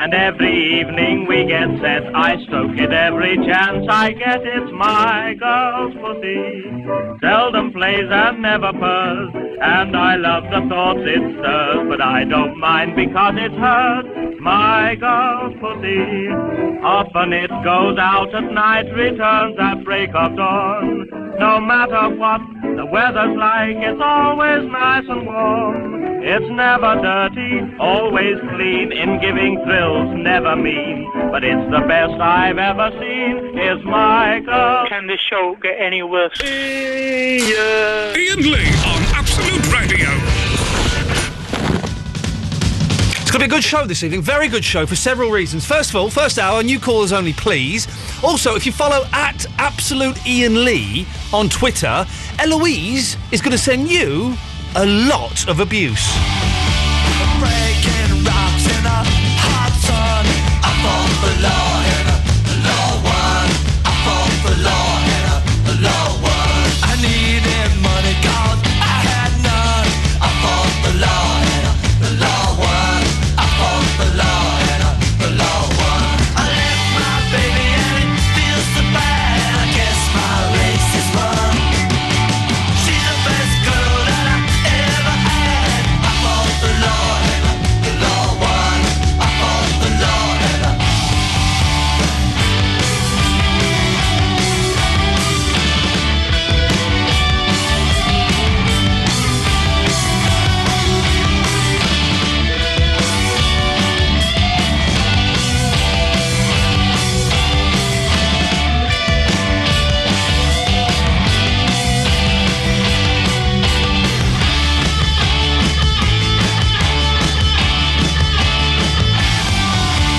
And every evening we get set, I stroke it every chance I get. It's my girl's pussy, seldom plays and never purrs, and I love the thoughts it stirs, but I don't mind because it's hers. My girl's pussy, often it goes out at night, returns at break of dawn. No matter what the weather's like, it's always nice and warm. It's never dirty, always clean, in giving thrills, never mean. But it's the best I've ever seen, is my girl. Can this show get any worse? Iain Lee on Absolute Radio. It's going to be a good show this evening, very good show for several reasons. First of all, first hour, new callers only, please. Also, if you follow at Absolute Iain Lee on Twitter, Eloise is going to send you a lot of abuse. Breaking rocks in a hot sun. I fought for law in a law one. I fought for law in a law one. I needed money, cause I had none. I fought for law in a law one. I fought for law in a law one. I left my baby and it feels so bad. I guess my race is run. She's the best girl that I ever had. I fought for law in a law one. I fought for law in a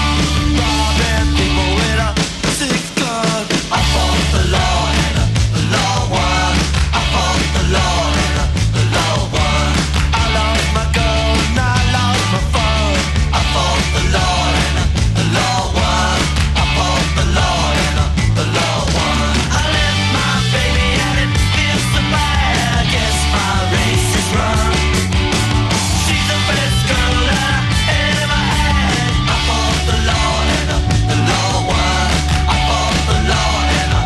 robbing people with a six-gun. I fought for law in a law one. I fought for law in a law one. I lost my girl and I lost my phone. I fought for law in a law one. I fought for law in a law one. I left my baby and it feels so bad. I guess my race is run. She's the best girl that I ever had. I fought for law in a law one. I fought for law in a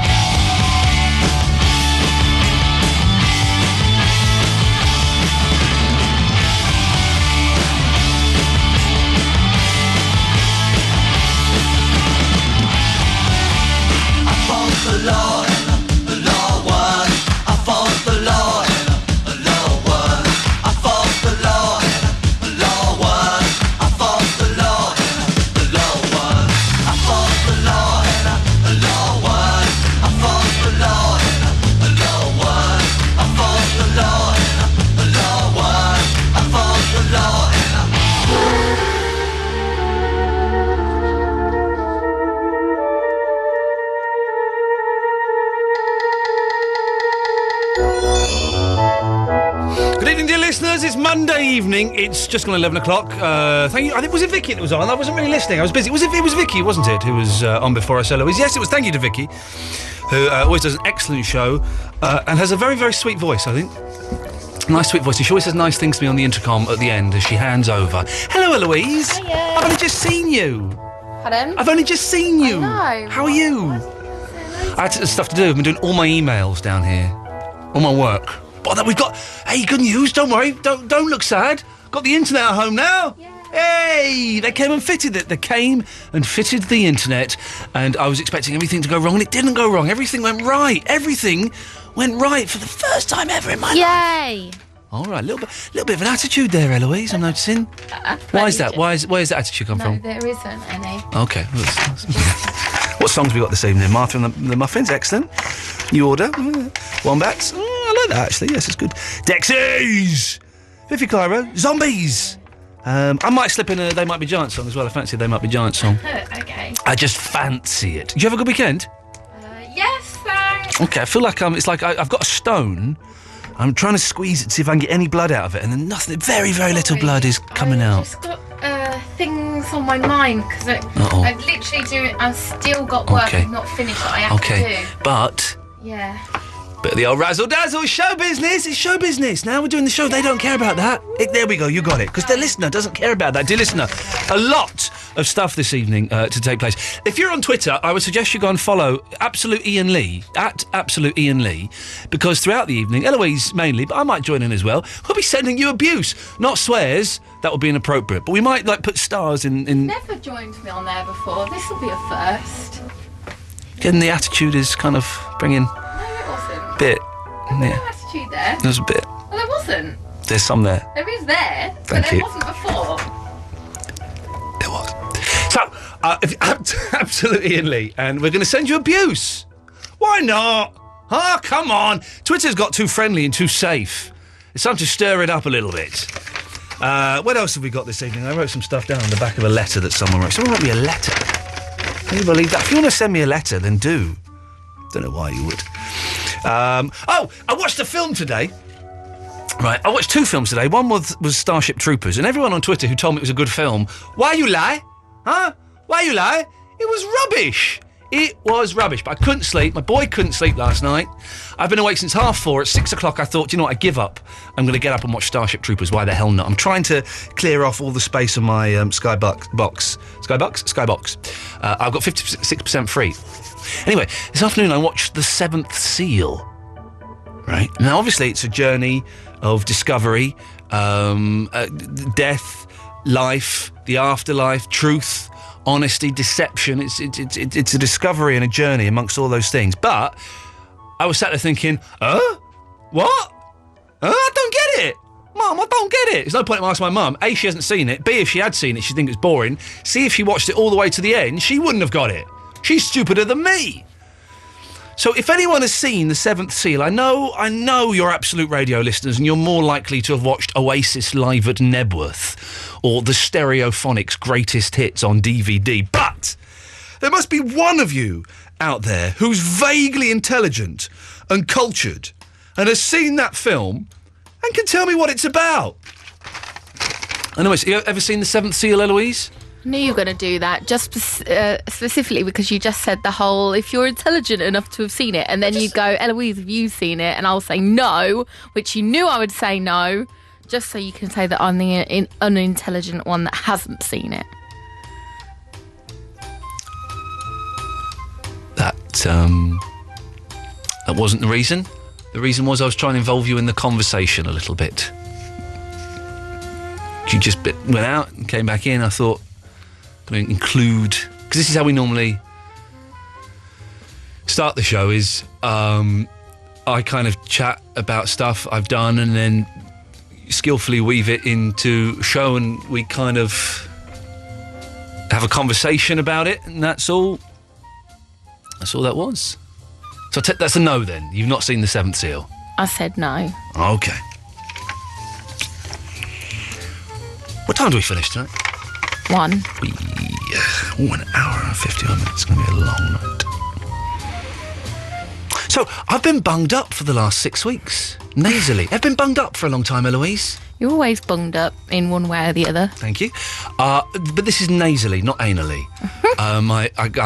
I fought for law in a law one. I fought for law in a law one. I fought for law in a law one. I fought for law in a law one. I fought for law in a law one. I fought for law in a law one. I fought for law in a law one. I fought for law in a Good evening, dear listeners. It's Monday evening. It's just gone 11 o'clock. Thank you. I think, was it Vicky that was on? I wasn't really listening. I was busy. It was Vicky, wasn't it, who was on before us, Eloise? Yes, it was. Thank you to Vicky, who always does an excellent show and has a very, very sweet voice, I think. Nice, sweet voice. She always says nice things to me on the intercom at the end as she hands over. Hello, Eloise. Hiya. I've only just seen you. Pardon? I've only just seen you. I know. How are you? I had stuff to do. I've been doing all my emails down here. All my work. But we've got... Hey, good news. Don't worry. Don't look sad. Got the internet at home now. Yeah. Hey, they came and fitted it. They came and fitted the internet, and I was expecting everything to go wrong, and it didn't go wrong. Everything went right. Everything went right for the first time ever in my life. Yay! All right, a little bit of an attitude there, Eloise, I'm noticing. Why is that? Where's that attitude come from? There isn't any. Okay. What songs have we got this evening? Martha and the Muffins, excellent. New Order, Wombats. I like that, actually. Yes, it's good. Dexies! Fifi Clyro, Zombies! I might slip in a They Might Be Giants song as well. I fancy a They Might Be Giants song. Okay. I just fancy it. Did you have a good weekend? Yes, thanks. Okay, I feel like it's like I've got a stone. I'm trying to squeeze it to see if I can get any blood out of it, and then nothing. Very, very little blood is coming out. I've just got things on my mind because I've literally I've still got work I've not finished that I have to do. But yeah. But the old razzle dazzle is show business. It's show business. Now we're doing the show. They don't care about that. There we go. You got it. Because the listener doesn't care about that. Dear listener, a lot of stuff this evening to take place. If you're on Twitter, I would suggest you go and follow Absolute Iain Lee, at Absolute Iain Lee, because throughout the evening, Eloise mainly, but I might join in as well, we'll be sending you abuse. Not swears. That would be inappropriate. But we might put stars in... Never joined me on there before. This will be a first. Getting the attitude is kind of bringing... Bit. There was no attitude there. There's a bit. Well, there wasn't. There's some there. There is there, Thank but you. there wasn't before. There was. So, Absolute Iain Lee, and we're going to send you abuse. Why not? Oh, come on. Twitter's got too friendly and too safe. It's time to stir it up a little bit. What else have we got this evening? I wrote some stuff down on the back of a letter that someone wrote. Someone wrote me a letter. Can you believe that? If you want to send me a letter, then do. Don't know why you would. I watched a film today. Right, I watched two films today. One was Starship Troopers, and everyone on Twitter who told me it was a good film, why you lie? Huh? Why you lie? It was rubbish. It was rubbish, but I couldn't sleep. My boy couldn't sleep last night. I've been awake since 4:30. At 6 o'clock, I thought, you know what, I give up. I'm going to get up and watch Starship Troopers. Why the hell not? I'm trying to clear off all the space on my Skybox. I've got 56% free. Anyway, this afternoon I watched The Seventh Seal. Right? Now, obviously, it's a journey of discovery, death, life, the afterlife, truth, honesty, deception. It's a discovery and a journey amongst all those things. But I was sat there thinking, what? I don't get it. Mum, I don't get it. There's no point in asking my mum. A, she hasn't seen it. B, if she had seen it, she'd think it's boring. C, if she watched it all the way to the end, she wouldn't have got it. She's stupider than me. So if anyone has seen The Seventh Seal, I know you're Absolute Radio listeners, and you're more likely to have watched Oasis live at Nebworth or the Stereophonics Greatest Hits on DVD. But there must be one of you out there who's vaguely intelligent and cultured and has seen that film and can tell me what it's about. Anyways, you ever seen The Seventh Seal, Eloise? I knew you were going to do that, just specifically because you just said the whole, if you're intelligent enough to have seen it, and then you go, Eloise, have you seen it? And I'll say no, which you knew I would say no, just so you can say that I'm the unintelligent one that hasn't seen it. That wasn't the reason. The reason was I was trying to involve you in the conversation a little bit. You just went out and came back in. I thought, going to include, because this is how we normally start the show, is I kind of chat about stuff I've done and then skillfully weave it into show, and we kind of have a conversation about it, and that's all that was. So that's a no then. You've not seen The Seventh Seal? I said no. Okay. What time do we finish tonight? 1. An hour and 51 minutes. It's going to be a long night. So, I've been bunged up for the last 6 weeks. Nasally. I've been bunged up for a long time, Eloise. You're always bunged up in one way or the other. Thank you. But this is nasally, not anally. I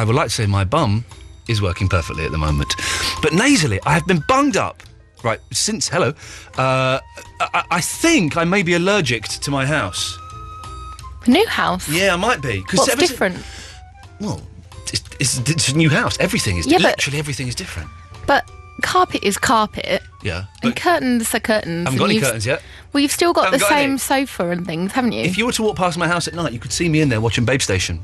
would like to say my bum is working perfectly at the moment. But nasally, I have been bunged up, right, since, I think I may be allergic to my house. A new house? Yeah, I might be. What's different? Well, it's a new house. Everything is literally everything is different. But carpet is carpet. Yeah. And curtains are curtains. I haven't got any curtains yet. Well, you've still got the Haven't got same any. sofa and things, haven't you? If you were to walk past my house at night, you could see me in there watching Babe Station.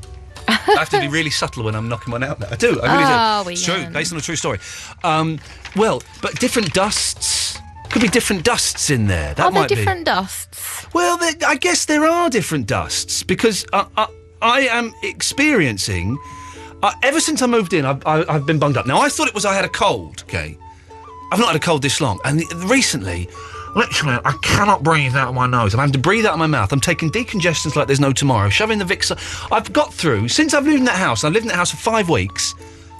I have to be really subtle when I'm knocking one out there. I do. I really do. It's true. Based on a true story. Well, but different dusts. Could be different dusts in there. That might there different dusts? Well, I guess there are different dusts because I am experiencing. Ever since I moved in, I've been bunged up. Now, I thought it was I had a cold, OK? I've not had a cold this long. And recently, literally, I cannot breathe out of my nose. I'm having to breathe out of my mouth. I'm taking decongestants like there's no tomorrow, shoving the Vicks. I've got through, since I've lived in that house, I've lived in that house for 5 weeks,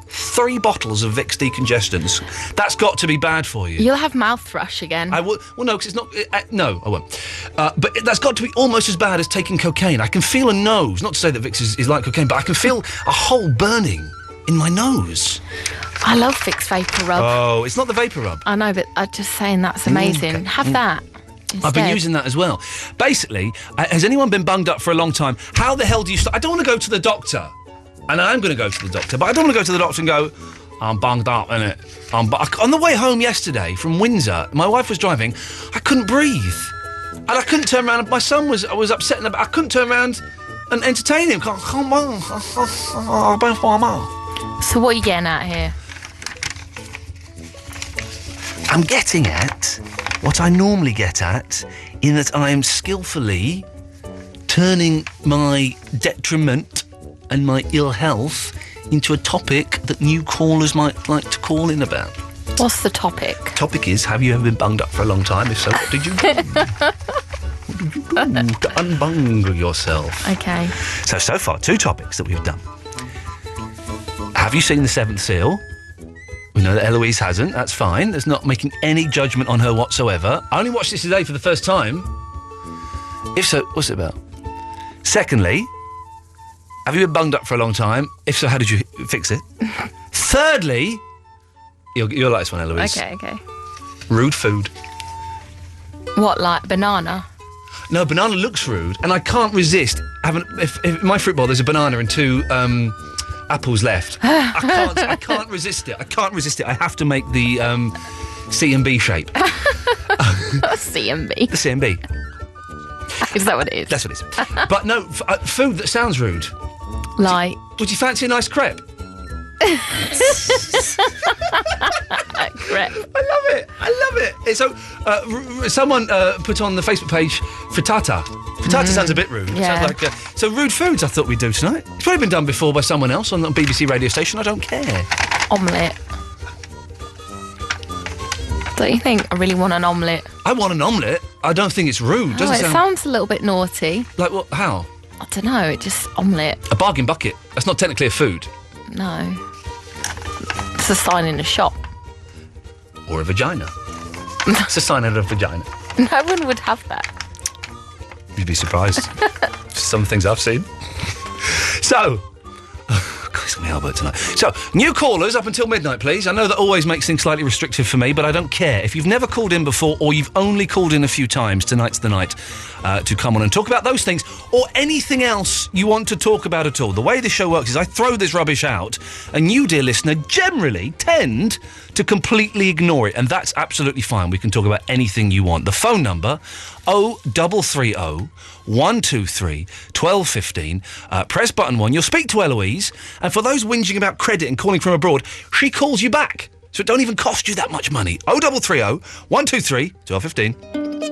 3 bottles of Vicks decongestants. That's got to be bad for you. You'll have mouth thrush again. I will. Well, no, because it's not. No, I won't. But that's got to be almost as bad as taking cocaine. I can feel a nose. Not to say that Vicks is like cocaine, but I can feel a hole burning in my nose. I love Vicks Vapor Rub. Oh, it's not the Vapor Rub. I know, but I'm just saying that's amazing. Have that instead. I've been using that as well. Basically, has anyone been bunged up for a long time? How the hell do you start? I don't want to go to the doctor. And I'm going to go to the doctor, but I don't want to go to the doctor and go, I'm bunged up, innit? On the way home yesterday from Windsor, my wife was driving, I couldn't breathe. And I couldn't turn around. My son was upset, and I couldn't turn around and entertain him. Come on. So what are you getting at here? I'm getting at what I normally get at, in that I am skillfully turning my detriment and my ill health into a topic that new callers might like to call in about. What's the topic? Topic is, have you ever been bunged up for a long time? If so, what did you do? What did you do to unbung yourself? Okay. So far, 2 topics that we've done. Have you seen The Seventh Seal? We know that Eloise hasn't. That's fine. There's not making any judgment on her whatsoever. I only watched this today for the first time. If so, what's it about? Secondly, have you been bunged up for a long time? If so, how did you fix it? Thirdly, you'll like this one, Eloise. Okay. Rude food. What, like banana? No, banana looks rude, and I can't resist having. If in my fruit bowl there's a banana and 2 apples left, I can't resist it. I can't resist it. I have to make the C and B shape. C and B. The C and B. Is that what it is? That's what it is. But no, food that sounds rude. Like? Would you fancy a nice crepe? Crepe. I love it. So, someone put on the Facebook page frittata. Frittata sounds a bit rude. Yeah. Sounds like so rude foods. I thought we'd do tonight. It's probably been done before by someone else on the BBC radio station. I don't care. Omelette. Don't you think I really want an omelette? I want an omelette. I don't think it's rude. Doesn't it sounds a little bit naughty. Like what? How? I don't know. It just omelette. A bargain bucket. That's not technically a food. No. It's a sign in a shop. Or a vagina. It's a sign of a vagina. No one would have that. You'd be surprised. Some things I've seen. So, God, it's going to be Albert tonight. So, new callers up until midnight, please. I know that always makes things slightly restrictive for me, but I don't care. If you've never called in before, or you've only called in a few times, tonight's the night to come on and talk about those things, or anything else you want to talk about at all. The way this show works is I throw this rubbish out, and you, dear listener, generally tend to completely ignore it, and that's absolutely fine. We can talk about anything you want. The phone number, 0330 123 1215. Press button 1. You'll speak to Eloise, and for those whinging about credit and calling from abroad, she calls you back. So it don't even cost you that much money. 0330 123 1215.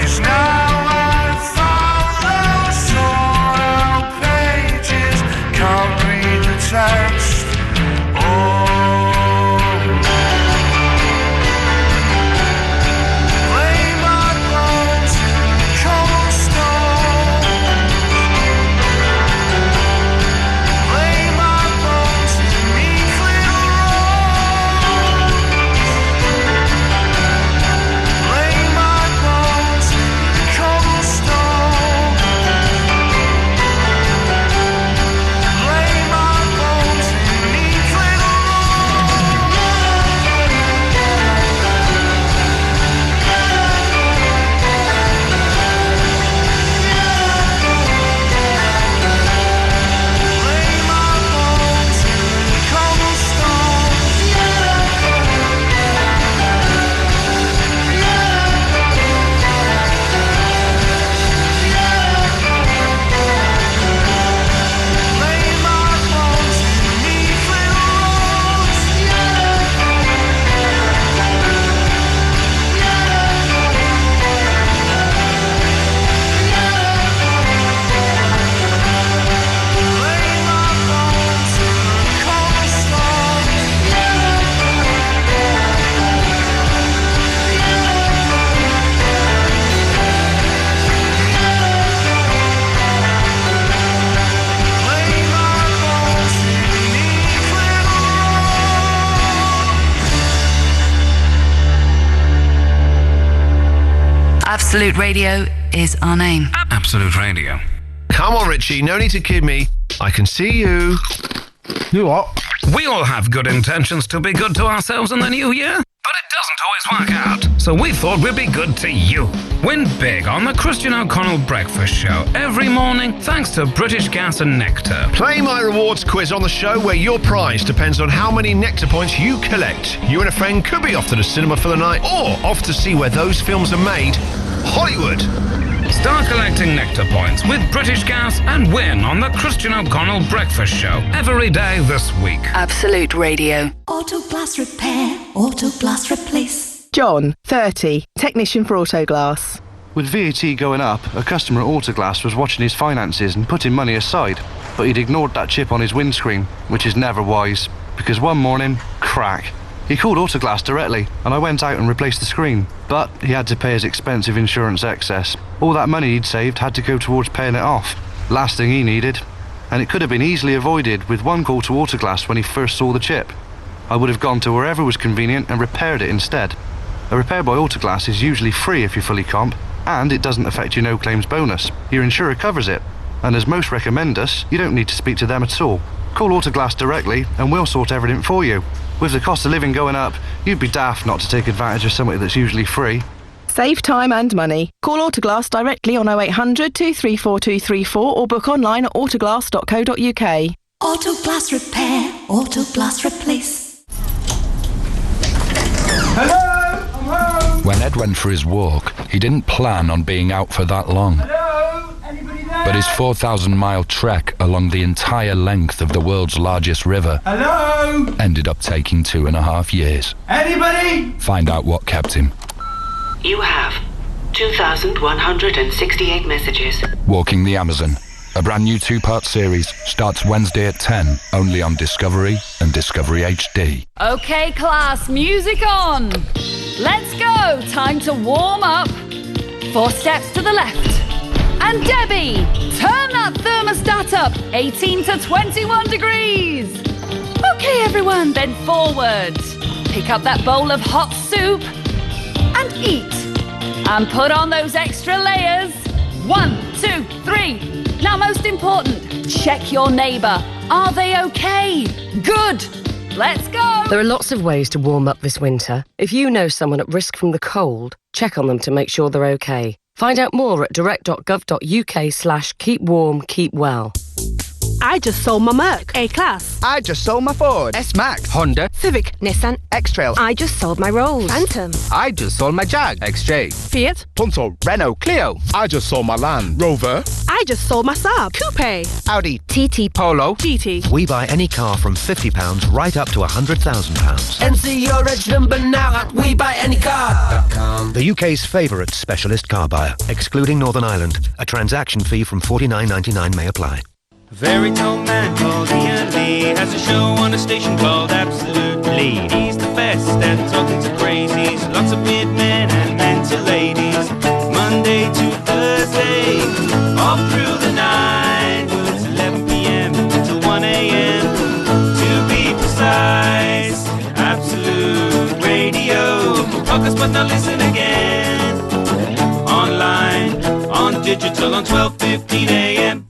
'cause now I've found those torn out pages, can't read the text. Oh, lay my bones in the cobblestones, lay my bones in neat little rows, lay my bones in the cobblestones, lay my bones in neat little lay my bones in the cobblestones. Lay my bones in neat little rows. Lay my bones in the cobblestones. Lay my bones in neat little rows. Absolute Radio is our name. Absolute Radio. Come on, Richie, no need to kid me. I can see you. You what? We all have good intentions to be good to ourselves in the new year, but it doesn't always work out. So we thought we'd be good to you. Win big on the Christian O'Connell Breakfast Show every morning thanks to British Gas and Nectar. Play my rewards quiz on the show where your prize depends on how many Nectar points you collect. You and a friend could be off to the cinema for the night or off to see where those films are made. Hollywood. Start collecting Nectar points with British Gas and win on the Christian O'Connell Breakfast Show every day this week. Absolute Radio. Auto Glass Repair, Auto Glass Replace. John, 30, technician for Autoglass. With VAT going up, a customer at Autoglass was watching his finances and putting money aside, but he'd ignored that chip on his windscreen, which is never wise, because one morning, crack. He called Autoglass directly, and I went out and replaced the screen, but he had to pay his expensive insurance excess. All that money he'd saved had to go towards paying it off. Last thing he needed. And it could have been easily avoided with one call to Autoglass when he first saw the chip. I would have gone to wherever was convenient and repaired it instead. A repair by Autoglass is usually free if you're fully comp, and it doesn't affect your no-claims bonus. Your insurer covers it, and as most recommend us, you don't need to speak to them at all. Call Autoglass directly and we'll sort everything for you. With the cost of living going up, you'd be daft not to take advantage of something that's usually free. Save time and money. Call Autoglass directly on 0800 234 234 or book online at autoglass.co.uk. Auto Glass Repair, Auto Glass Replace. Hello, I'm home. When Ed went for his walk, he didn't plan on being out for that long. Hello, anybody there? But his 4,000-mile trek along the entire length of the world's largest river Hello, ended up taking 2.5 years. anybody? Find out what kept him. You have 2,168 messages. Walking the Amazon, a brand new 2-part series, starts Wednesday at 10, only on Discovery and Discovery HD. Okay, class, music on. Let's go. Time to warm up. 4 steps to the left. And Debbie, turn that thermostat up. 18 to 21 degrees. Okay, everyone, then forward. Pick up that bowl of hot soup and eat. And put on those extra layers. 1, 2, 3. Now, most important, check your neighbour. Are they okay? Good. Let's go. There are lots of ways to warm up this winter. If you know someone at risk from the cold, check on them to make sure they're okay. Find out more at direct.gov.uk/keepwarmkeepwell. I just sold my Merc A-Class. I just sold my Ford S-Max. Honda, Civic, Nissan, X-Trail. I just sold my Rolls. Phantom. I just sold my Jag XJ. Fiat, Punto, Renault, Clio. I just sold my Land Rover. I just sold my Saab Coupe. Audi, TT, Polo, GT. We buy any car from £50 right up to £100,000. Enter your reg number now at WeBuyAnyCar.com. The UK's favourite specialist car buyer, excluding Northern Ireland. A transaction fee from $49.99 may apply. A very tall man called Iain has a show on a station called Absolutely. He's the best at talking to crazies, lots of weird men and mental ladies. Monday to Thursday, all through the night. Well, it's 11 p.m. till 1 a.m. To be precise, Absolute Radio. Focus but now listen again. Online, on digital, on 12:15 a.m.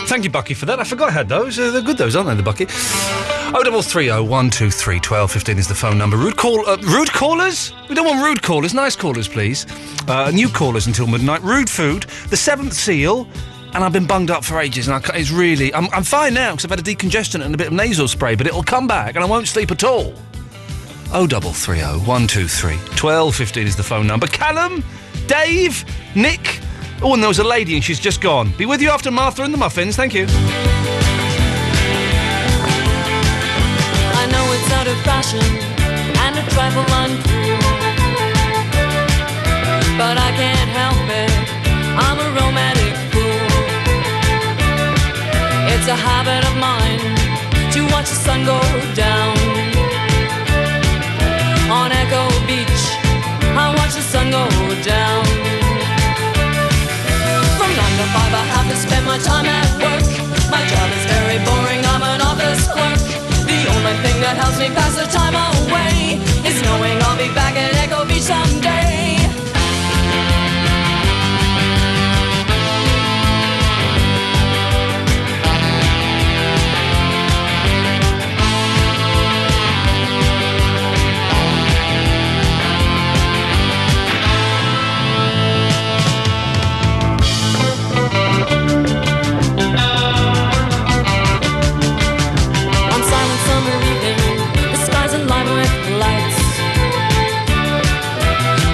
Thank you, Bucky, for that. I forgot I had those. They're good, those, aren't they, the Bucky? 0330 123 1215 is the phone number. Rude callers? We don't want rude callers. Nice callers, please. New callers until midnight. Rude food. The seventh seal. And I've been bunged up for ages, and it's really... I'm fine now, because I've had a decongestant and a bit of nasal spray, but it'll come back, and I won't sleep at all. 0330 123 1215 is the phone number. Callum, Dave, Nick... Oh, and there was a lady and she's just gone. Be with you after Martha and the Muffins. Thank you. I know it's out of fashion and a trifle uncool, but I can't help it. I'm a romantic fool. It's a habit of mine to watch the sun go down. On Echo Beach, I watch the sun go down. 9 to 5 I have to spend my time at work. My job is very boring, I'm an office clerk. The only thing that helps me pass the time away is knowing I'll be back at Echo Beach someday.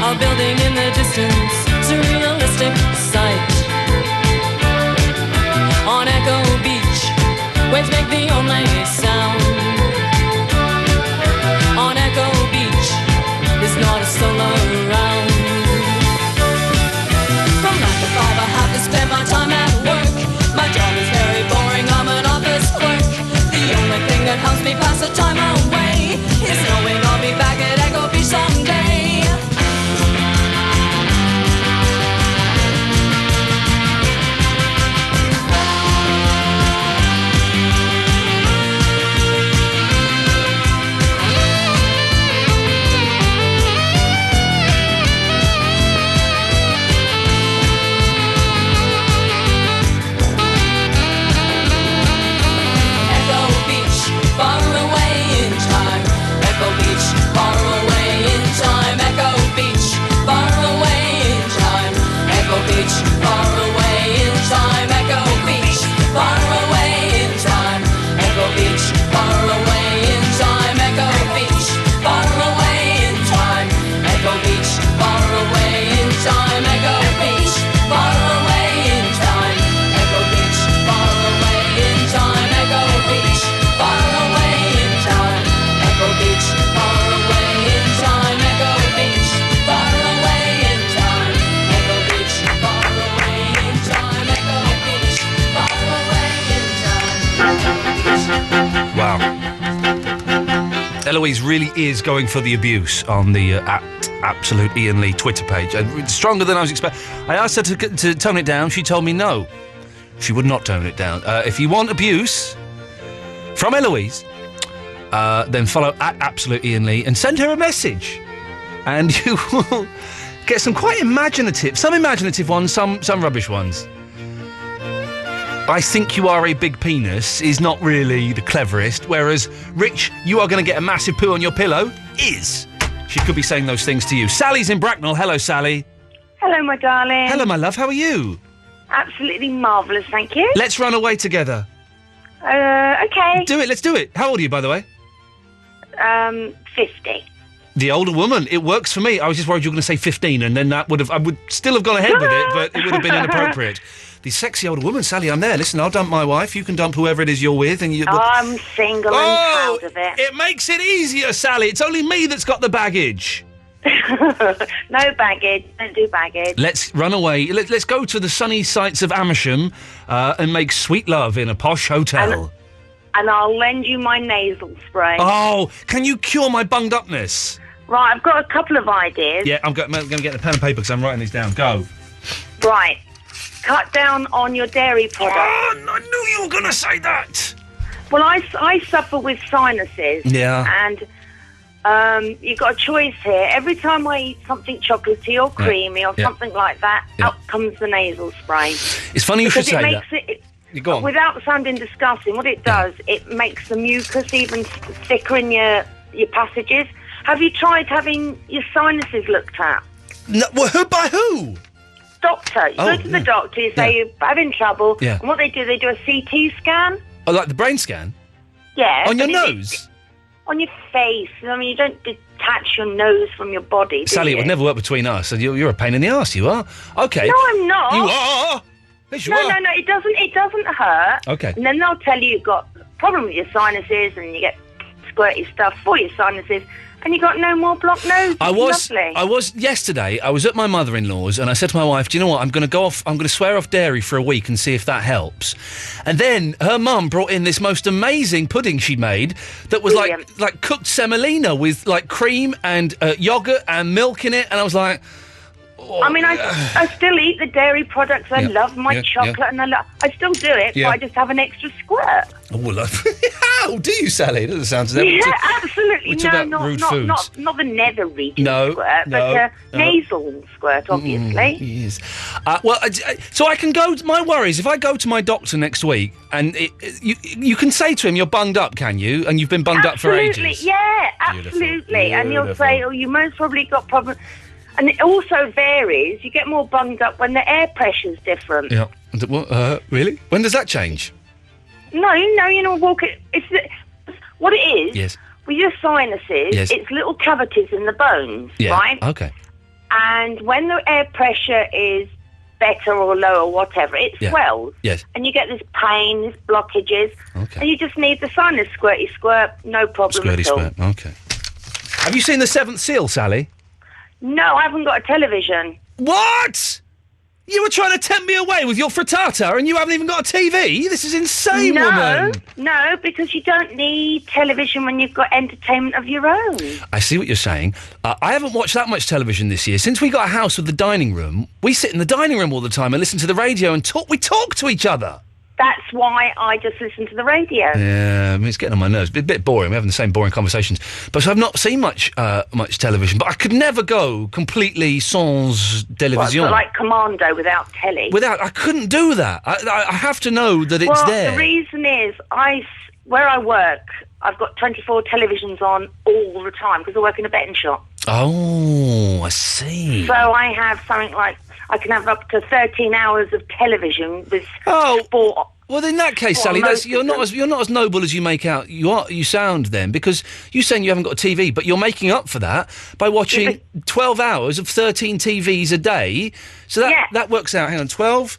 A building in the distance, surrealistic sight. On Echo Beach, waves make the only sound. On Echo Beach, there's not a soul around. From 9 to 5 I have to spend my time at work. My job is very boring, I'm an office clerk. The only thing that helps me pass the time away is knowing I'll be back at Echo Beach someday. Eloise really is going for the abuse on the at Absolute Iain Lee Twitter page. It's stronger than I was expecting. I asked her to tone it down. She told me no. She would not tone it down. If you want abuse from Eloise, then follow at Absolute Iain Lee and send her a message. And you will get some quite imaginative, some imaginative ones, some rubbish ones. I think you are a big penis is not really the cleverest, whereas Rich, you are going to get a massive poo on your pillow is. She could be saying those things to you. Sally's in Bracknell. Hello, Sally. Hello, my darling. Hello, my love. How are you? Absolutely marvellous, thank you. Let's run away together. Okay. Do it. Let's do it. How old are you, by the way? 50. The older woman. It works for me. I was just worried you were going to say 15, and then I would still have gone ahead with it, but it would have been inappropriate. The sexy older woman, Sally, I'm there. Listen, I'll dump my wife. You can dump whoever it is you're with, and you. I'm single and proud of it. It makes it easier, Sally. It's only me that's got the baggage. No baggage. Don't do baggage. Let's run away. Let's go to the sunny sights of Amersham and make sweet love in a posh hotel. And I'll lend you my nasal spray. Oh, can you cure my bunged upness? Right, I've got a couple of ideas. Yeah, I'm going to get the pen and paper because I'm writing these down. Go. Right. Cut down on your dairy products. Oh, I knew you were going to say that. Well, I suffer with sinuses. Yeah. And you've got a choice here. Every time I eat something chocolatey or creamy or something like that, out comes the nasal spray. It's funny you should say that. Because it makes You go on. Without sounding disgusting, what it does, it makes the mucus even thicker in your passages. Have you tried having your sinuses looked at? No, well, by who? Doctor. You go to the doctor, you say you're having trouble, and what they do a CT scan. Oh, like the brain scan? Yeah. On your nose? On your face. I mean, you don't detach your nose from your body, do Sally, you? it would never work between us. You're a pain in the arse, you are. Okay. No, I'm not. You are? Yes, you are. No, it doesn't hurt. Okay. And then they'll tell you you've got a problem with your sinuses and you get squirty stuff for your sinuses and you got no more blocked nose. Yesterday, I was at my mother-in-law's and I said to my wife, do you know what, I'm going to swear off dairy for a week and see if that helps. And then her mum brought in this most amazing pudding she'd made that was like cooked semolina with like cream and yoghurt and milk in it, and I was like... Oh, I mean, I still eat the dairy products. I love my chocolate, and I still do it, but I just have an extra squirt. Oh, well, how do you, Sally? It doesn't sound to Yeah, absolutely. No, not the nether region squirt, but nasal squirt, obviously. Yes. So I can go. My worries, if I go to my doctor next week, and you can say to him, "You're bunged up," can you? And you've been bunged up for ages. Yeah, absolutely. And you'll say, "Oh, you most probably got problems." And it also varies. You get more bunged up when the air pressure's different. Yeah. Really? When does that change? No, what it is. Yes. With your sinuses, Yes. it's little cavities in the bones, Yeah. right? Okay. And when the air pressure is better or low or whatever, it swells. Yes. And you get this pain, these blockages. Okay. And you just need the sinus squirty squirt, no problem Squirty at all. squirt. Okay. Have you seen The Seventh Seal, Sally? No, I haven't got a television. What? You were trying to tempt me away with your frittata and you haven't even got a TV? This is insane, woman. No, because you don't need television when you've got entertainment of your own. I see what you're saying. I haven't watched that much television this year. Since we got a house with the dining room, we sit in the dining room all the time and listen to the radio and talk. We talk to each other. That's why I just listen to the radio. Yeah, I mean, it's getting on my nerves. A bit boring. We're having the same boring conversations. But so I've not seen much television. But I could never go completely sans télévision. Well, like Commando without telly. I couldn't do that. I have to know that it's there. The reason is, where I work, I've got 24 televisions on all the time because I work in a betting shop. Oh, I see. So I have something like, I can have up to 13 hours of television with sport. Well, in that case, Sally, you're not as noble as you make out. You sound then, because you're saying you haven't got a TV, but you're making up for that by watching 12 hours of 13 TVs a day. So that works out. Hang on, 12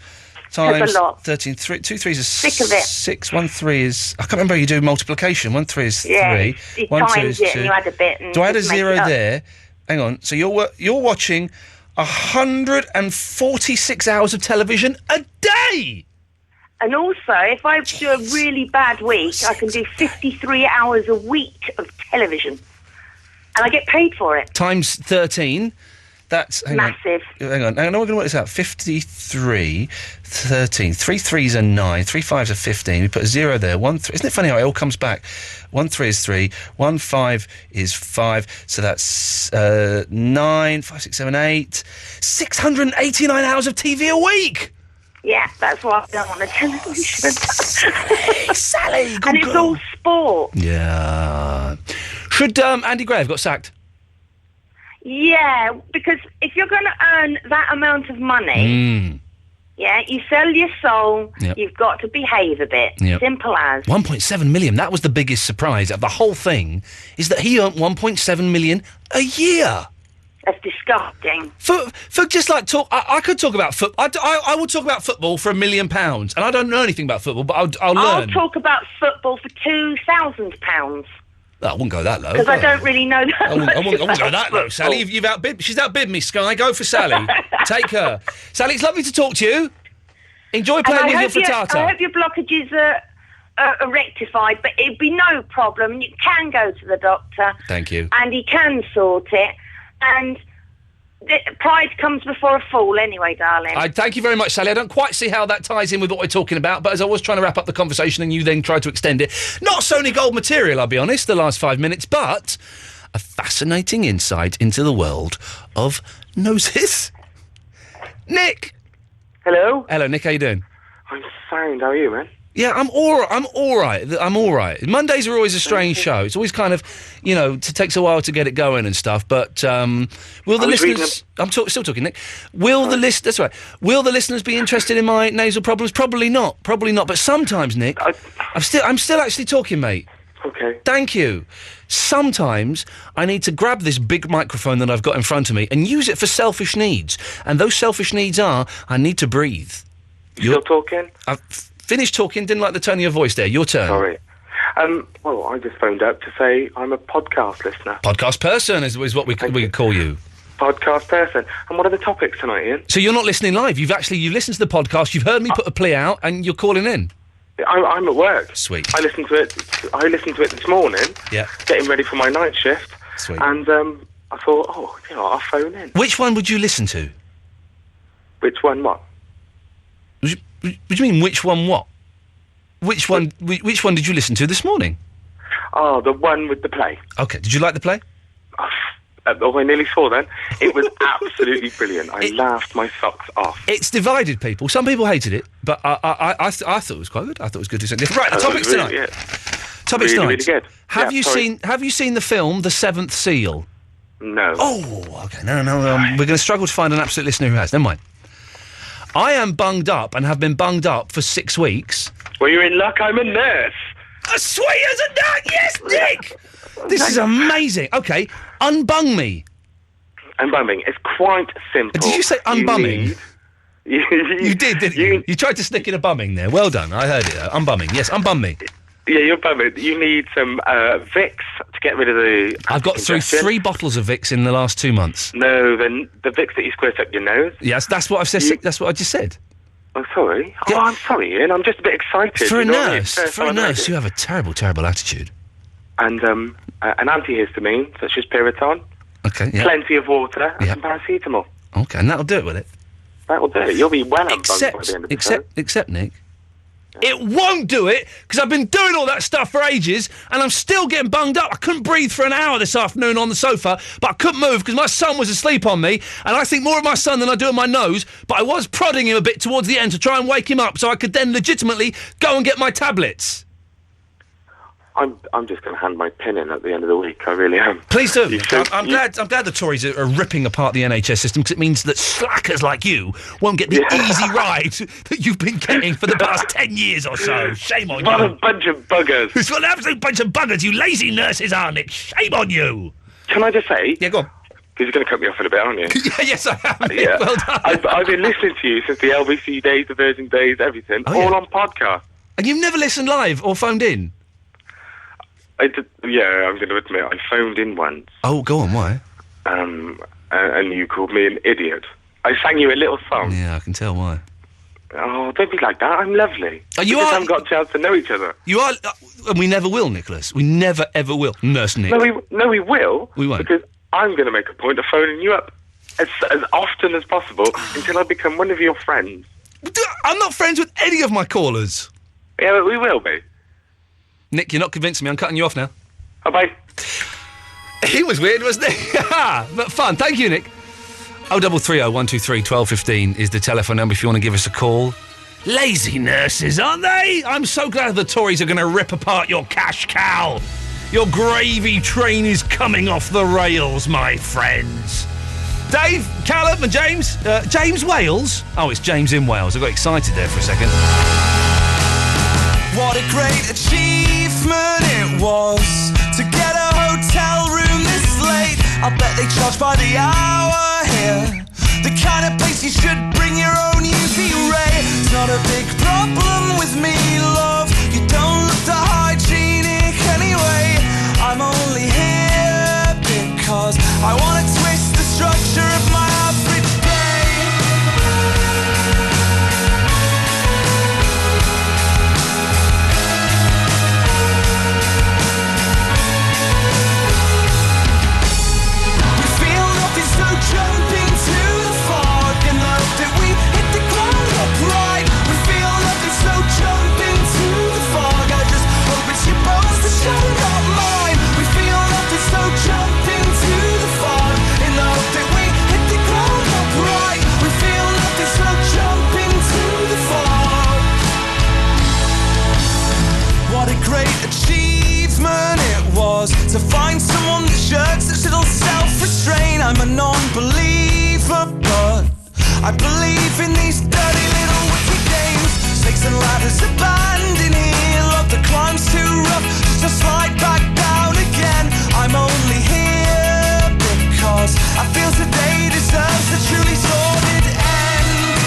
times That's a lot. 13. 2 3s is Sick of it. 6. 1 3 is. I can't remember how you do multiplication. 1 3 is 3. You 1 2 times is it 2. and you add a bit. And Do I add a just make 0 it up. there? Hang on. So you're watching 146 hours of television a day. And also, if I do a really bad week, I can do 53 hours a week of television. And I get paid for it. Times 13. That's... Massive. Hang on. Now we're going to work this out. 53, 13. 3 3s are 9. 3 5s are 15. We put a 0 there. 1 3. Isn't it funny how it all comes back? 1 3 is 3. 1 5 is 5. So that's 9, 5, 6, 7, 8. 689 hours of TV a week! Yeah, that's why I don't want a television. Sally, and it's all sport. Yeah. Should Andy Gray have got sacked? Yeah, because if you're going to earn that amount of money, Yeah, you sell your soul, Yep. you've got to behave a bit. Yep. Simple as. 1.7 million. That was the biggest surprise of the whole thing, is that he earned 1.7 million a year. That's disgusting. For just like talk, I could talk about football. I will talk about football for £1 million, and I don't know anything about football, but I'll learn. I'll talk about football for £2,000. I wouldn't go that low. Because I don't really know that I wouldn't go much that low, about Sally. football. You've outbid. She's outbid me, Sky. Go for Sally. Take her. Sally, it's lovely to talk to you. Enjoy And playing I with your hope frittata. I hope your blockages are rectified, but it'd be no problem. You can go to the doctor. Thank you. And he can sort it. And pride comes before a fall anyway, darling. Thank you very much, Sally. I don't quite see how that ties in with what we're talking about, but as I was trying to wrap up the conversation and you then tried to extend it, not Sony Gold material, I'll be honest, the last 5 minutes, but a fascinating insight into the world of noses. Nick! Hello? Hello, Nick, how you doing? I'm sound, how are you, man? Yeah, I'm all right. Mondays are always a strange show. It's always kind of, it takes a while to get it going and stuff. But will the listeners? Still talking, Nick. Will the list? That's right. Will the listeners be interested in my nasal problems? Probably not. But sometimes, Nick, I'm still actually talking, mate. Okay. Thank you. Sometimes I need to grab this big microphone that I've got in front of me and use it for selfish needs. And those selfish needs are I need to breathe. You're still talking? I've finished talking. Didn't like the tone of your voice there. Your turn. Sorry. Well, I just phoned up to say I'm a podcast listener. Podcast person is what we call you. Podcast person. And what are the topics tonight, Ian? So you're not listening live. You've listened to the podcast. You've heard me put a plea out, and you're calling in. I'm at work. Sweet. I listened to it this morning. Yeah. Getting ready for my night shift. Sweet. And I thought, I'll phone in. Which one would you listen to? Which one? What? What do you mean? Which one? What? Which one? Which one did you listen to this morning? Oh, the one with the play. Okay. Did you like the play? I nearly saw then. It was absolutely brilliant. I laughed my socks off. It's divided people. Some people hated it, but I thought it was quite good. I thought it was good to say. Right, the topics tonight. Yeah. Topics really, tonight. really good. Have you seen the film The Seventh Seal? No. Oh, okay. No. We're going to struggle to find an absolute listener who has. Never mind. I am bunged up and have been bunged up for 6 weeks. Well, you're in luck. I'm a nurse. As sweet as a nut, yes, Nick. This is amazing. Okay, unbung me. Unbumming. It's quite simple. Did you say unbumming? You did, didn't you? You tried to stick in a bumming there. Well done. I heard it. Unbumming. Yes, unbum me. Yeah, you're bumming. You need some Vicks to get rid of the... I've got through 3 bottles of Vicks in the last 2 months. No, then the Vicks that you squirt up your nose. Yes, that's what I've said. That's what I just said. I'm sorry. Yeah. Oh, I'm sorry, Ian. I'm just a bit excited. For a you know what I mean? nurse, you have a terrible, terrible attitude. And an antihistamine, such as Piriton. Okay, yeah. Plenty of water and some paracetamol. Okay, and that'll do it, will it? That'll do it. You'll be well unbunked by the end of the show. Except, Nick. It won't do it, because I've been doing all that stuff for ages, and I'm still getting bunged up. I couldn't breathe for an hour this afternoon on the sofa, but I couldn't move because my son was asleep on me, and I think more of my son than I do of my nose, but I was prodding him a bit towards the end to try and wake him up so I could then legitimately go and get my tablets. I'm just going to hand my pin in at the end of the week. I really am. Please do. I'm glad the Tories are ripping apart the NHS system, because it means that slackers like you won't get the easy ride that you've been getting for the past 10 years or so. Shame on you. What a bunch of buggers. It's what an absolute bunch of buggers you lazy nurses are, Nick. Shame on you. Can I just say? Yeah, go on. Because you're going to cut me off in a bit, aren't you? Yes, I am. Yeah. Well done. I've been listening to you since the LBC days, the Virgin days, everything. All on podcast. And you've never listened live or phoned in? I'm going to admit, I phoned in once. Oh, go on, why? And you called me an idiot. I sang you a little song. Yeah, I can tell why. Oh, don't be like that. I'm lovely. We just haven't got a chance to know each other. You are, and we never will, Nicholas. We never, ever will. Nurse Nick. No, we will. We won't. Because I'm going to make a point of phoning you up as often as possible until I become one of your friends. I'm not friends with any of my callers. Yeah, but we will be. Nick, you're not convincing me. I'm cutting you off now. Bye-bye. He was weird, wasn't he? But fun. Thank you, Nick. 0330 123 1215 is the telephone number if you want to give us a call. Lazy nurses, aren't they? I'm so glad the Tories are going to rip apart your cash cow. Your gravy train is coming off the rails, my friends. Dave, Callum and James. James Wales? Oh, it's James in Wales. I got excited there for a second. What a great achievement it was to get a hotel room this late. I bet they charge by the hour here. The kind of place you should bring your own UV ray. It's not a big problem with me, love. You don't look that hygienic anyway. I'm only here because I want to twist the structure of my average day. We feel nothing, so jump into the fog and hope that we hit the ground upright. We feel nothing, so jump into the fog. I just hope it's your bones to show, not mine. We feel nothing, so jump into the fog and hope that we hit the ground upright. We feel nothing, so jump into the fog. What a great achievement it was to find someone that shirks such little self-restraint. I'm a non-believer, but I believe in these dirty little witty games. Snakes and ladders abandoned here. Love the climb's too rough just to slide back down again. I'm only here because I feel today deserves a truly sordid end.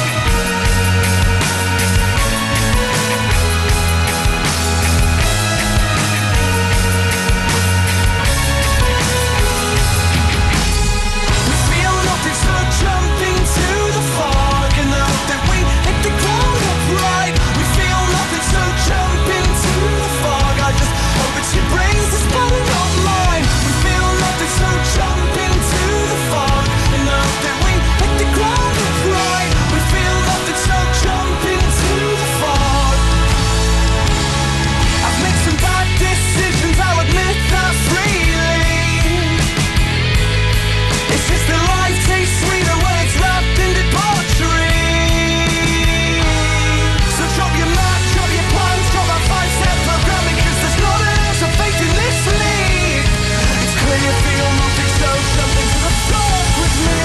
We feel nothing, so jump into the fog and hope that we hit the ground upright. We feel nothing, so jump into the fog. I just hope it's your brains that's body, not mine. We feel nothing, so jump into the fog and hope that we hit the ground upright. We feel nothing, so jump into the fog. I've made some bad decisions, I'll admit that freely. It's just that life tastes sweeter when it's wrapped in debauchery. So drop your mat, drop your plans, drop that 5-step programming, 'cause there's not an ounce of faith in this league. It's clear you feel nothing, so jump into the fog with me.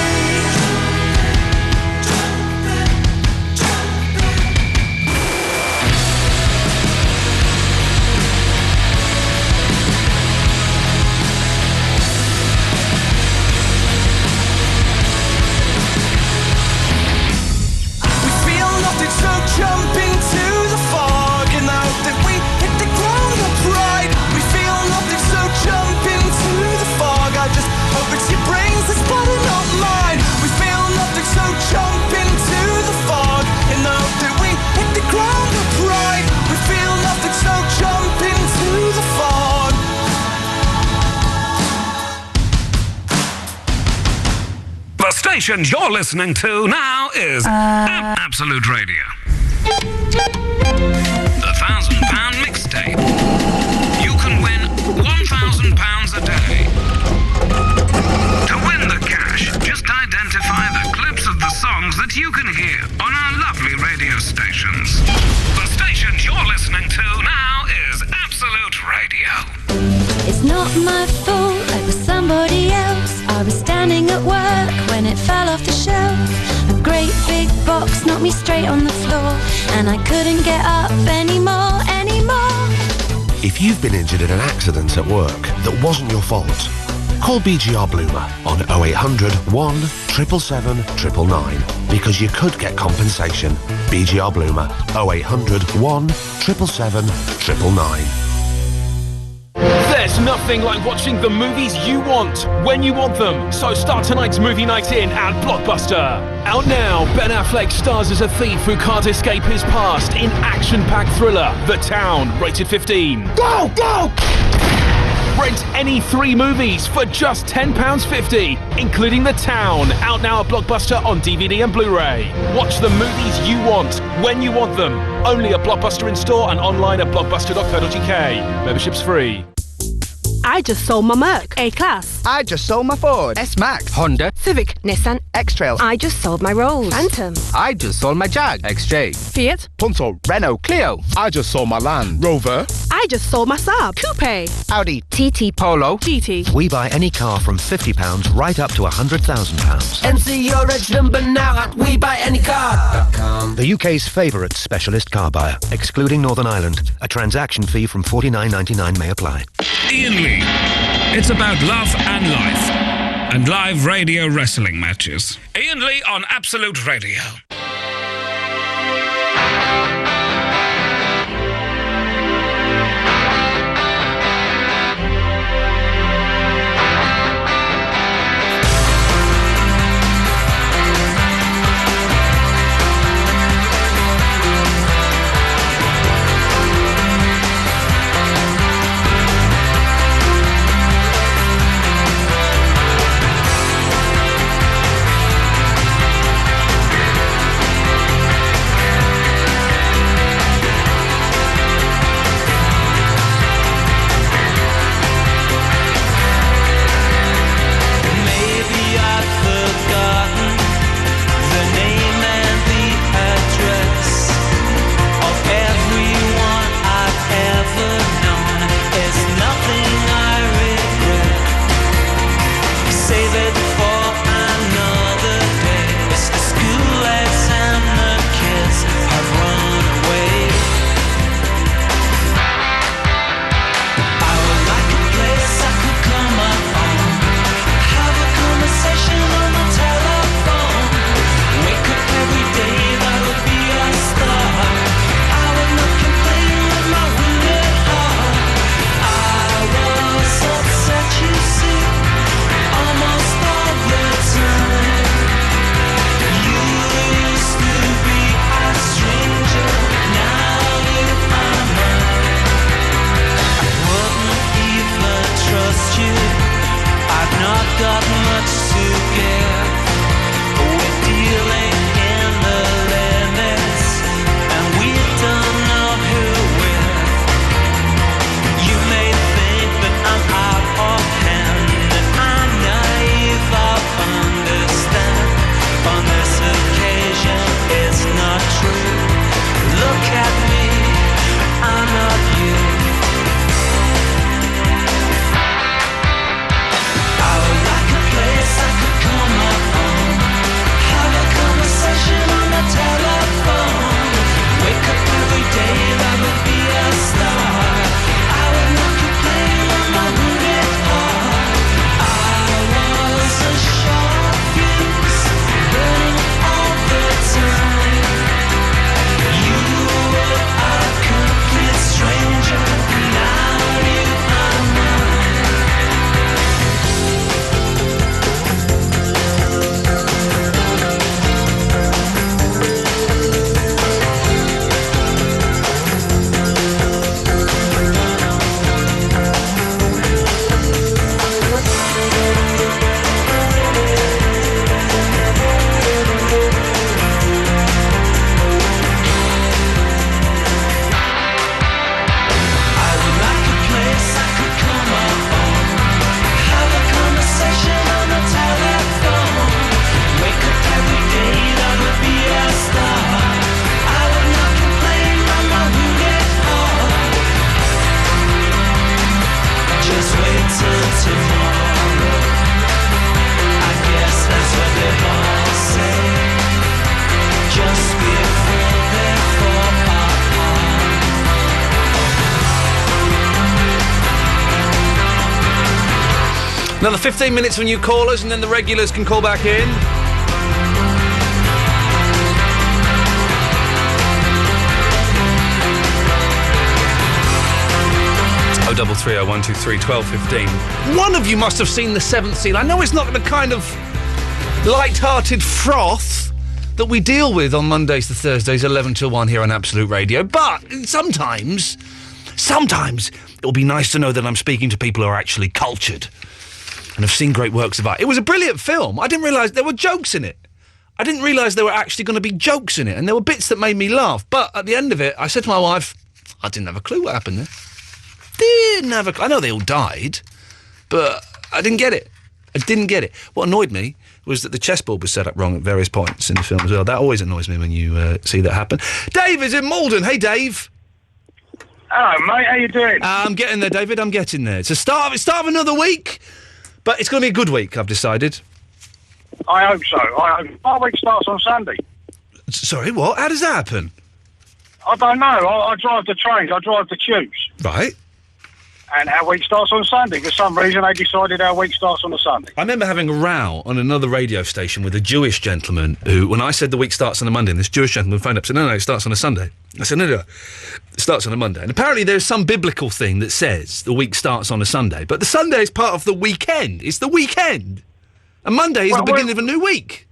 We feel nothing, so jump into the fog and hope that we hit the ground upright. We feel nothing, so jump into the fog. I just hope it's your brains that's body, not mine. We feel nothing, so jump into the fog and hope that we hit the ground upright. We feel nothing, so jump into the fog. The station you're listening to now is Absolute Radio. The £1,000 mixtape. You can win £1,000 a day. To win the cash, just identify the clips of the songs that you can hear on our lovely radio stations. The station you're listening to now is Absolute Radio. It's not my fault, it was somebody else. I was standing at work when it fell off the shelf. A great big box knocked me straight on the floor, and I couldn't get up anymore. If you've been injured in an accident at work that wasn't your fault, call BGR Bloomer on 0800 177 999 because you could get compensation. BGR Bloomer 0800 177 999. There's nothing like watching the movies you want, when you want them. So start tonight's movie night in at Blockbuster. Out now, Ben Affleck stars as a thief who can't escape his past in action-packed thriller, The Town, rated 15. Go! Rent any 3 movies for just £10.50, including The Town, out now at Blockbuster on DVD and Blu-ray. Watch the movies you want, when you want them. Only at Blockbuster in store and online at blockbuster.co.uk. Membership's free. I just sold my Merc A-Class. I just sold my Ford S-Max. Honda, Civic, Nissan, X-Trail. I just sold my Rolls, Phantom, I just sold my Jag XJ. Fiat, Punto, Renault Clio. I just sold my Land Rover. I just sold my Saab, Coupe, Audi TT, Polo, GT. We buy any car from £50 right up to £100,000. Enter your reg number now at WeBuyAnyCar.com. The UK's favourite specialist car buyer, excluding Northern Ireland. A transaction fee from $49.99 may apply. Iain Lee. It's about love and life. And live radio wrestling matches. Iain Lee on Absolute Radio. Another 15 minutes for new callers, and then the regulars can call back in. Oh, 330 123 1215. One of you must have seen The Seventh Seal. I know it's not the kind of light-hearted froth that we deal with on Mondays to Thursdays, 11 till 1 here on Absolute Radio, but sometimes it'll be nice to know that I'm speaking to people who are actually cultured and have seen great works of art. It was a brilliant film. I didn't realise there were jokes in it. I didn't realise there were actually going to be jokes in it, and there were bits that made me laugh. But at the end of it, I said to my wife, I didn't have a clue what happened there. Didn't have a clue. I know they all died, but I didn't get it. What annoyed me was that the chessboard was set up wrong at various points in the film as well. That always annoys me when you see that happen. Dave is in Malden. Hey, Dave. Hello, mate. How you doing? I'm getting there, David. I'm getting there. It's the start of another week, but it's going to be a good week, I've decided. I hope so. Our week starts on Sunday. Sorry, what? How does that happen? I don't know. I drive the trains. I drive the tubes. Right. And our week starts on Sunday. For some reason, they decided our week starts on a Sunday. I remember having a row on another radio station with a Jewish gentleman who, when I said the week starts on a Monday, and this Jewish gentleman phoned up and said, no, it starts on a Sunday. I said, no, it starts on a Monday. And apparently there's some biblical thing that says the week starts on a Sunday, but the Sunday is part of the weekend. It's the weekend. And Monday is the beginning of a new week.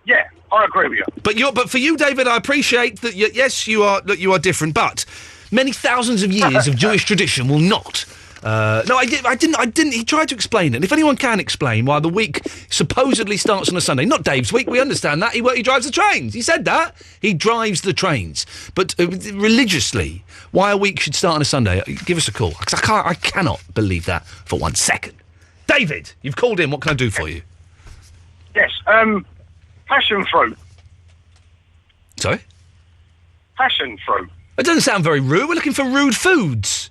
Yeah, I agree with you. But for you, David, I appreciate that, yes, you are different, but many thousands of years of Jewish tradition will not. No, I didn't. He tried to explain it. And if anyone can explain why the week supposedly starts on a Sunday, not Dave's week, we understand that. He drives the trains. He said that. He drives the trains. But religiously, why a week should start on a Sunday, give us a call. Because I cannot believe that for 1 second. David, you've called in. What can I do for you? Yes, passion fruit. Sorry? Passion fruit. It doesn't sound very rude. We're looking for rude foods.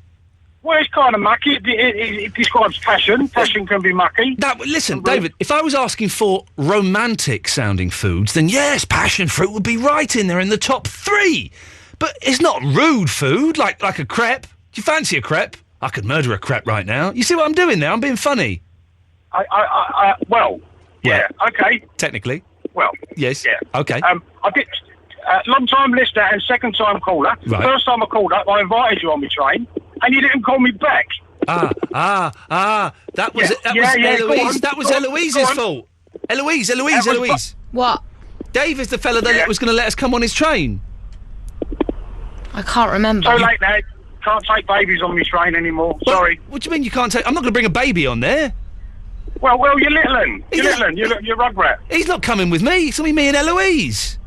Well, it's kind of mucky. It describes passion. Passion can be mucky. Listen, David, if I was asking for romantic-sounding foods, then yes, passion fruit would be right in there in the top 3. But it's not rude food, like a crepe. Do you fancy a crepe? I could murder a crepe right now. You see what I'm doing there? I'm being funny. Well, yeah, okay. Technically. Well, yes. Yeah. Okay. I did. Long-time listener and second-time caller. Right. First time I called up, I invited you on my train, and you didn't call me back. That was Eloise. That was Eloise's fault. Eloise. What? Dave is the fella that was going to let us come on his train. I can't remember. So late now. Can't take babies on my train anymore. Sorry. What do you mean you can't take? I'm not going to bring a baby on there. Well, you're little un. You're rugrat. He's not coming with me. It's only me and Eloise.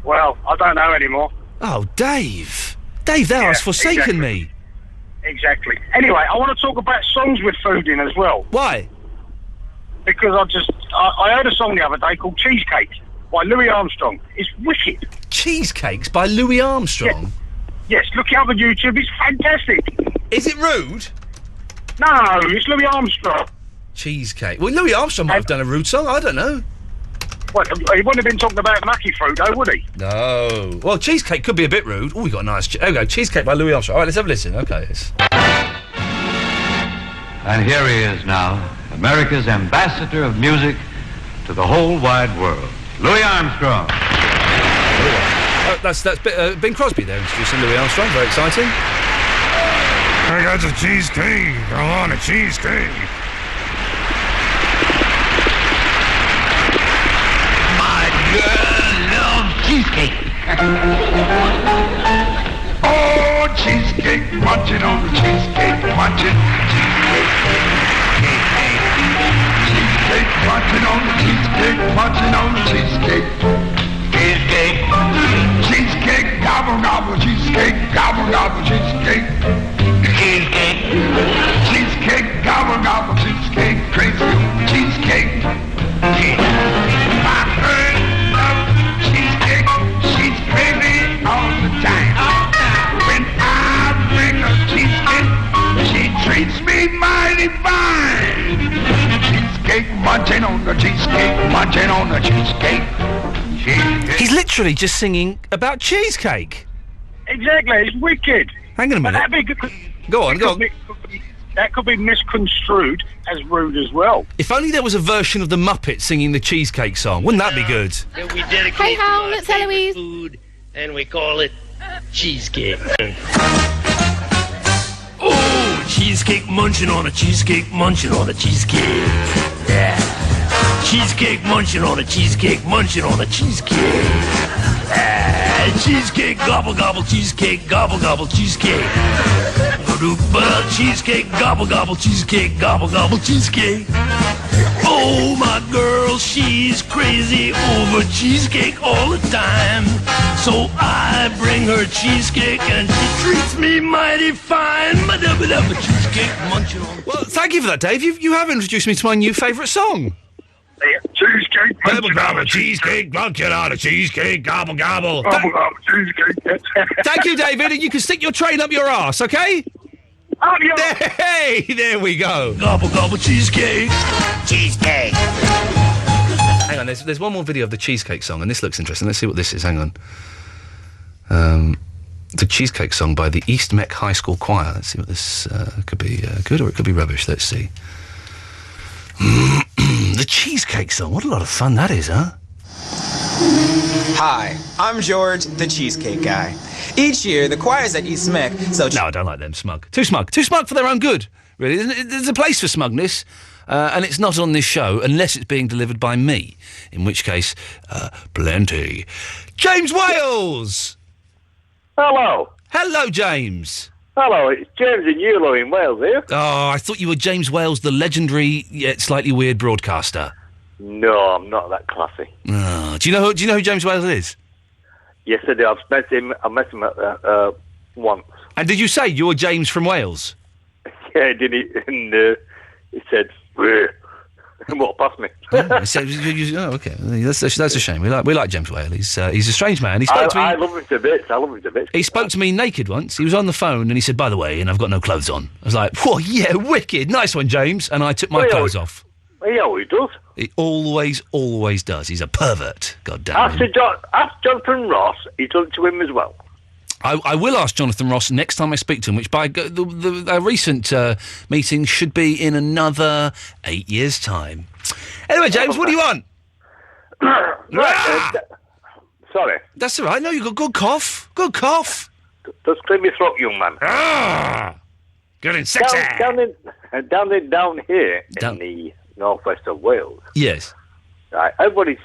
Well, I don't know anymore. Oh, Dave, thou hast forsaken me. Exactly. Anyway, I want to talk about songs with food in as well. Why? Because I heard a song the other day called Cheesecake by Louis Armstrong. It's wicked. Cheesecakes by Louis Armstrong? Yes, look it up on YouTube. It's fantastic. Is it rude? No, it's Louis Armstrong. Cheesecake. Well, Louis Armstrong might have done a rude song. I don't know. Well, he wouldn't have been talking about mucky fruit, though, would he? No. Well, cheesecake could be a bit rude. Oh, we got a nice... There we go. Cheesecake by Louis Armstrong. All right, let's have a listen. Okay. And here he is now, America's ambassador of music to the whole wide world, Louis Armstrong. That's Bing Crosby there introducing Louis Armstrong. Very exciting. I got a cheesecake. I want a cheesecake. My girl loves cheesecake. Oh, cheesecake, munching on the cheesecake, munching. Cheesecake, munching on the cheesecake, munching on the cheesecake. Cheesecake. Cheesecake, gobble, gobble, cheesecake, gobble, gobble, cheesecake. Cheesecake. Cheesecake, gobble, gobble, cheesecake, crazy old cheesecake. My girl loves cheesecake, she's crazy all the time. When I bring her cheesecake, she treats me mighty fine. Cheesecake, munching on the cheesecake, munching on the cheesecake. He's literally just singing about cheesecake. Exactly, it's wicked. Hang on a minute. Go on. That could be misconstrued as rude as well. If only there was a version of the Muppets singing the cheesecake song. Wouldn't that be good? That we dedicate Hey, Hal, to it's our Eloise. food, and we call it cheesecake. Oh, cheesecake munching on a cheesecake, munching on a cheesecake. Yeah. Cheesecake munching on a cheesecake, munching on a cheesecake. Cheesecake gobble gobble, cheesecake gobble gobble, cheesecake. Cheesecake gobble gobble, cheesecake gobble gobble, cheesecake. Oh, my girl, she's crazy over cheesecake all the time. So I bring her cheesecake and she treats me mighty fine. Ba-da-ba-da-ba, cheesecake munching on. Well, thank you for that, Dave. You have introduced me to my new favourite song. Cheesecake, gobble gobble, cheesecake, munching on a cheesecake, gobble gobble. Gobble gobble, cheesecake. Thank you, David, and you can stick your train up your arse, okay? Hey, there we go. Gobble gobble, cheesecake. Cheesecake. Hang on, there's one more video of the cheesecake song, and this looks interesting. Let's see what this is. Hang on. The cheesecake song by the East Mech High School Choir. Let's see what this could be good or it could be rubbish. Let's see. The cheesecake song. What a lot of fun that is, huh? Hi, I'm George, the cheesecake guy. Each year, the choirs at East Mech... No, I don't like them. Smug. Too smug. Too smug for their own good, really. There's a place for smugness, and it's not on this show unless it's being delivered by me, in which case, plenty. James Wales! Hello. Hello, James. Hello, it's James in Eulo in Wales here. Oh, I thought you were James Wales, the legendary yet slightly weird broadcaster. No, I'm not that classy. Oh, do you know who James Wales is? Yes, I do. I've met him once. And did you say you're James from Wales? Yeah, did he? And he said, and walked past me. Okay. That's a shame. We like James Wales. He's a strange man. He spoke to me. I love him to bits. He spoke to me naked once. He was on the phone and he said, "By the way, and I've got no clothes on." I was like, "Whoa, yeah, wicked, nice one, James." And I took my clothes off. He always does. He always does. He's a pervert. God damn it. Ask Jonathan Ross. He done it to him as well. I will ask Jonathan Ross next time I speak to him, which by the recent meeting should be in another 8 years' time. Anyway, James, what do you want? Sorry. That's all right. No, you got good cough. Good cough. Just clear your throat, young man. Good and sexy. Down here in the northwest of Wales. Yes. Right, everybody's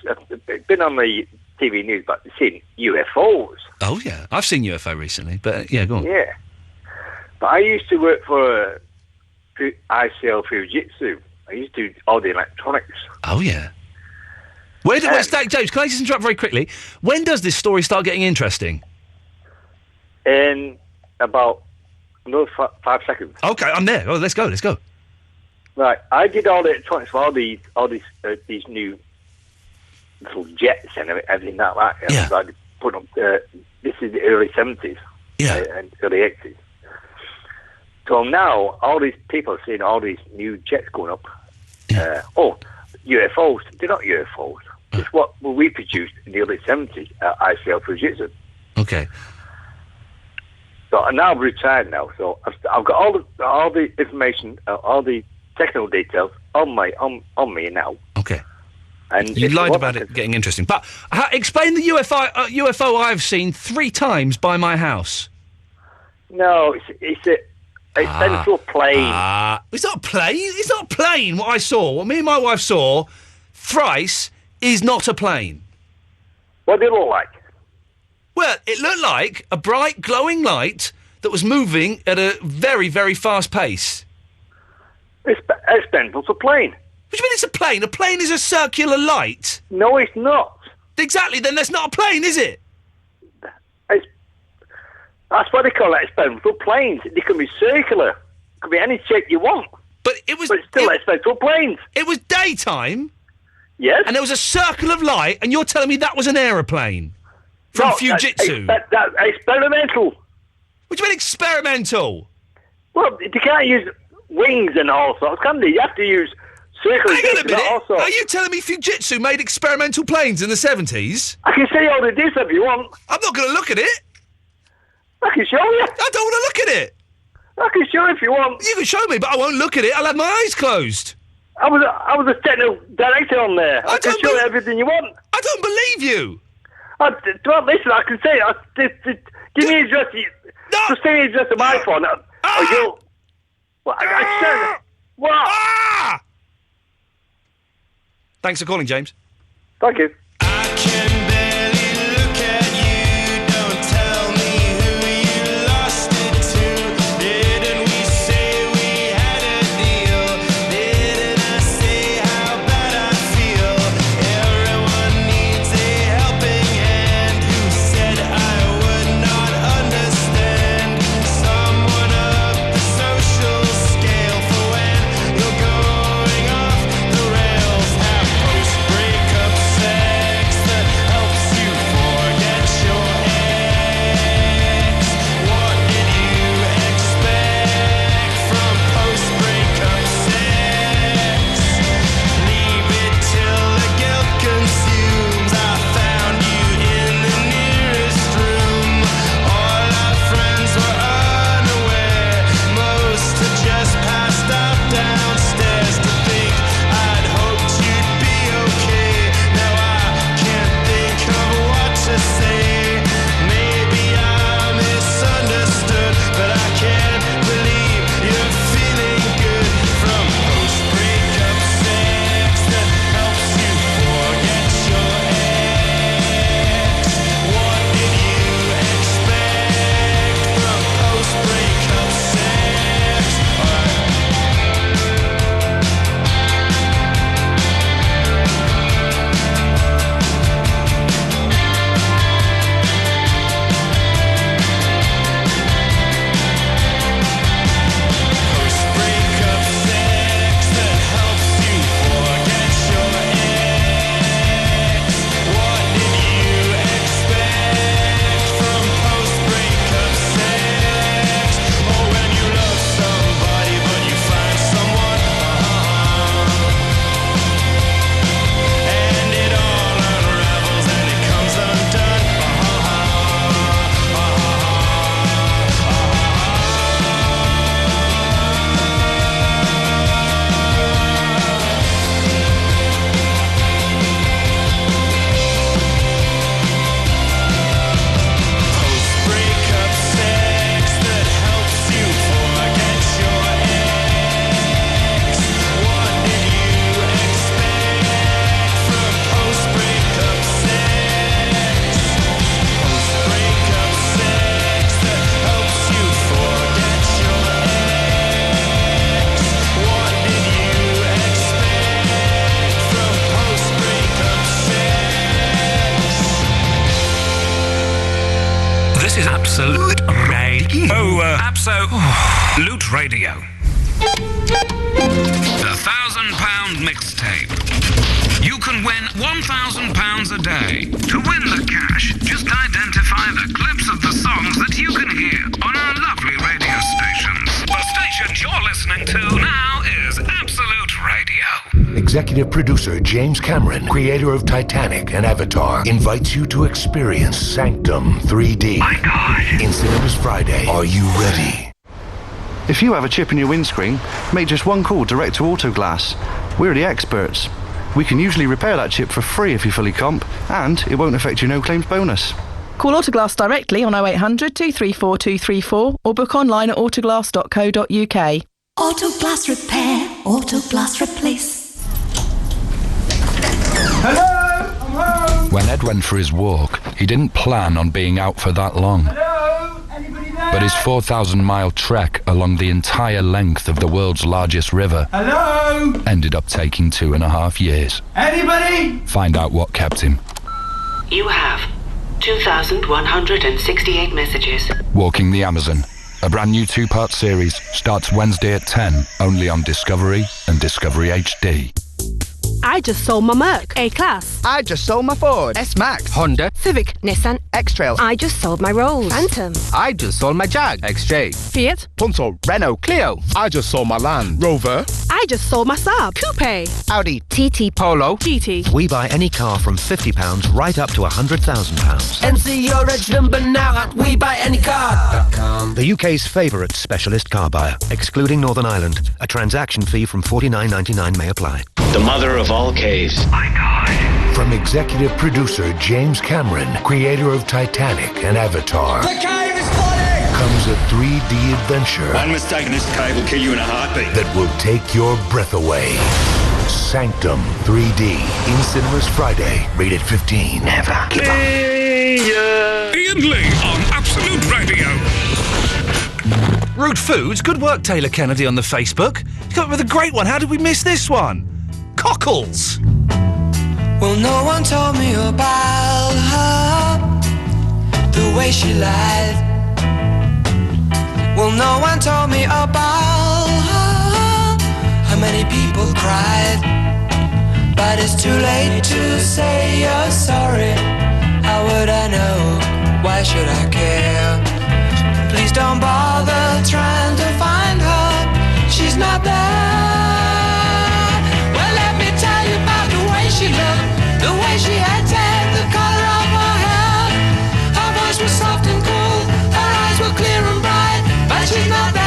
been on the TV news, but seen UFOs. Oh, yeah. I've seen UFO recently, but yeah, go on. Yeah. But I used to work for ICL Fujitsu. I used to do all the electronics. Oh, yeah. James, can I just interrupt very quickly? When does this story start getting interesting? In about another 5 seconds. Okay, I'm there. Oh, let's go. Right, I did all the electronics for all these new little jets and everything like that. Yeah. I put up. This is the early 70s. Yeah. And early 80s. So now all these people are seeing all these new jets going up. Yeah. UFOs. They're not UFOs. It's what we produced in the early 70s at ICL Fujitsu. Okay. So now I'm retired now. So I've got all the information, all the technical details on me now. Okay. And you lied about it getting interesting. But explain the UFO I've seen 3 times by my house. No, it's been to a plane. It's not a plane. It's not a plane. What I saw, what me and my wife saw, thrice, is not a plane. What did it look like? Well, it looked like a bright, glowing light that was moving at a very, very fast pace. It's been to a plane. What do you mean it's a plane? A plane is a circular light. No, it's not. Exactly, then that's not a plane, is it? That's what they call it, experimental planes. They can be circular. It can be any shape you want. But it was... But it's still experimental planes. It was daytime. Yes. And there was a circle of light, and you're telling me that was an aeroplane? From Fujitsu? That's experimental. What do you mean experimental? Well, they can't use wings and all sorts, can they? You have to use circular Hang on a minute. all sorts. Are you telling me Fujitsu made experimental planes in the 70s? I can show you all the this if you want. I'm not going to look at it. I can show you. I don't want to look at it. I can show you if you want. You can show me, but I won't look at it. I'll have my eyes closed. I was a technical director on there. I can show you everything you want. I don't believe you. Listen, I can say it. Give me your address. Just send me your address to my phone. What? Thanks for calling, James. Thank you. This is Absolute Radio. Absolute Radio. The £1,000 mixtape. You can win £1,000 a day. To win the cash, just identify the clips of the songs that you can hear on our lovely radio stations. The station you're listening to now is Absolute Radio. Executive producer James Cameron, creator of Titanic and Avatar, invites you to experience Sanctum 3D. My God. In cinemas Friday. Are you ready? If you have a chip in your windscreen, make just one call direct to Autoglass. We're the experts. We can usually repair that chip for free if you fully comp, and it won't affect your no-claims bonus. Call Autoglass directly on 0800 234 234 or book online at autoglass.co.uk. Autoglass repair, Autoglass replace. Hello, I'm home. When Ed went for his walk, he didn't plan on being out for that long. Hello, anybody there? But his 4,000-mile trek along the entire length of the world's largest river Hello, ended up taking 2.5 years. anybody? Find out what kept him. You have 2,168 messages. Walking the Amazon, a brand new 2-part series, starts Wednesday at 10, only on Discovery and Discovery HD. I just sold my Merc A-Class. I just sold my Ford S-Max. Honda. Civic, Nissan, X-Trail. I just sold my Rolls. Phantom. I just sold my Jag. XJ. Fiat. Punto. Renault. Clio. I just sold my Land Rover. I just sold my Saab. Coupe. Audi. TT. Polo. GT. We buy any car from £50 right up to £100,000. And see your edge number now at WeBuyAnyCar.com. The UK's favourite specialist car buyer, excluding Northern Ireland. A transaction fee from $49.99 may apply. The mother of all caves. My God. From executive producer James Cameron, creator of Titanic and Avatar, The cave is flooding! comes a 3D adventure One mistake in this cave will kill you in a heartbeat. that will take your breath away. Sanctum 3D in cinemas Friday. Rated 15. Never give up. Iain Lee on Absolute Radio. Rude Foods, good work, Taylor Kennedy on the Facebook. You got up with a great one. How did we miss this one? Cockles. Well, no one told me about her, the way she lied. Well, no one told me about her, how many people cried. But it's too late to say you're sorry. How would I know? Why should I care? Please don't bother trying to find her. She's not there. Well, let me tell you about the way she looked, the way she had tan, the color of her hair. Her voice was soft and cool, her eyes were clear and bright, but she's not there.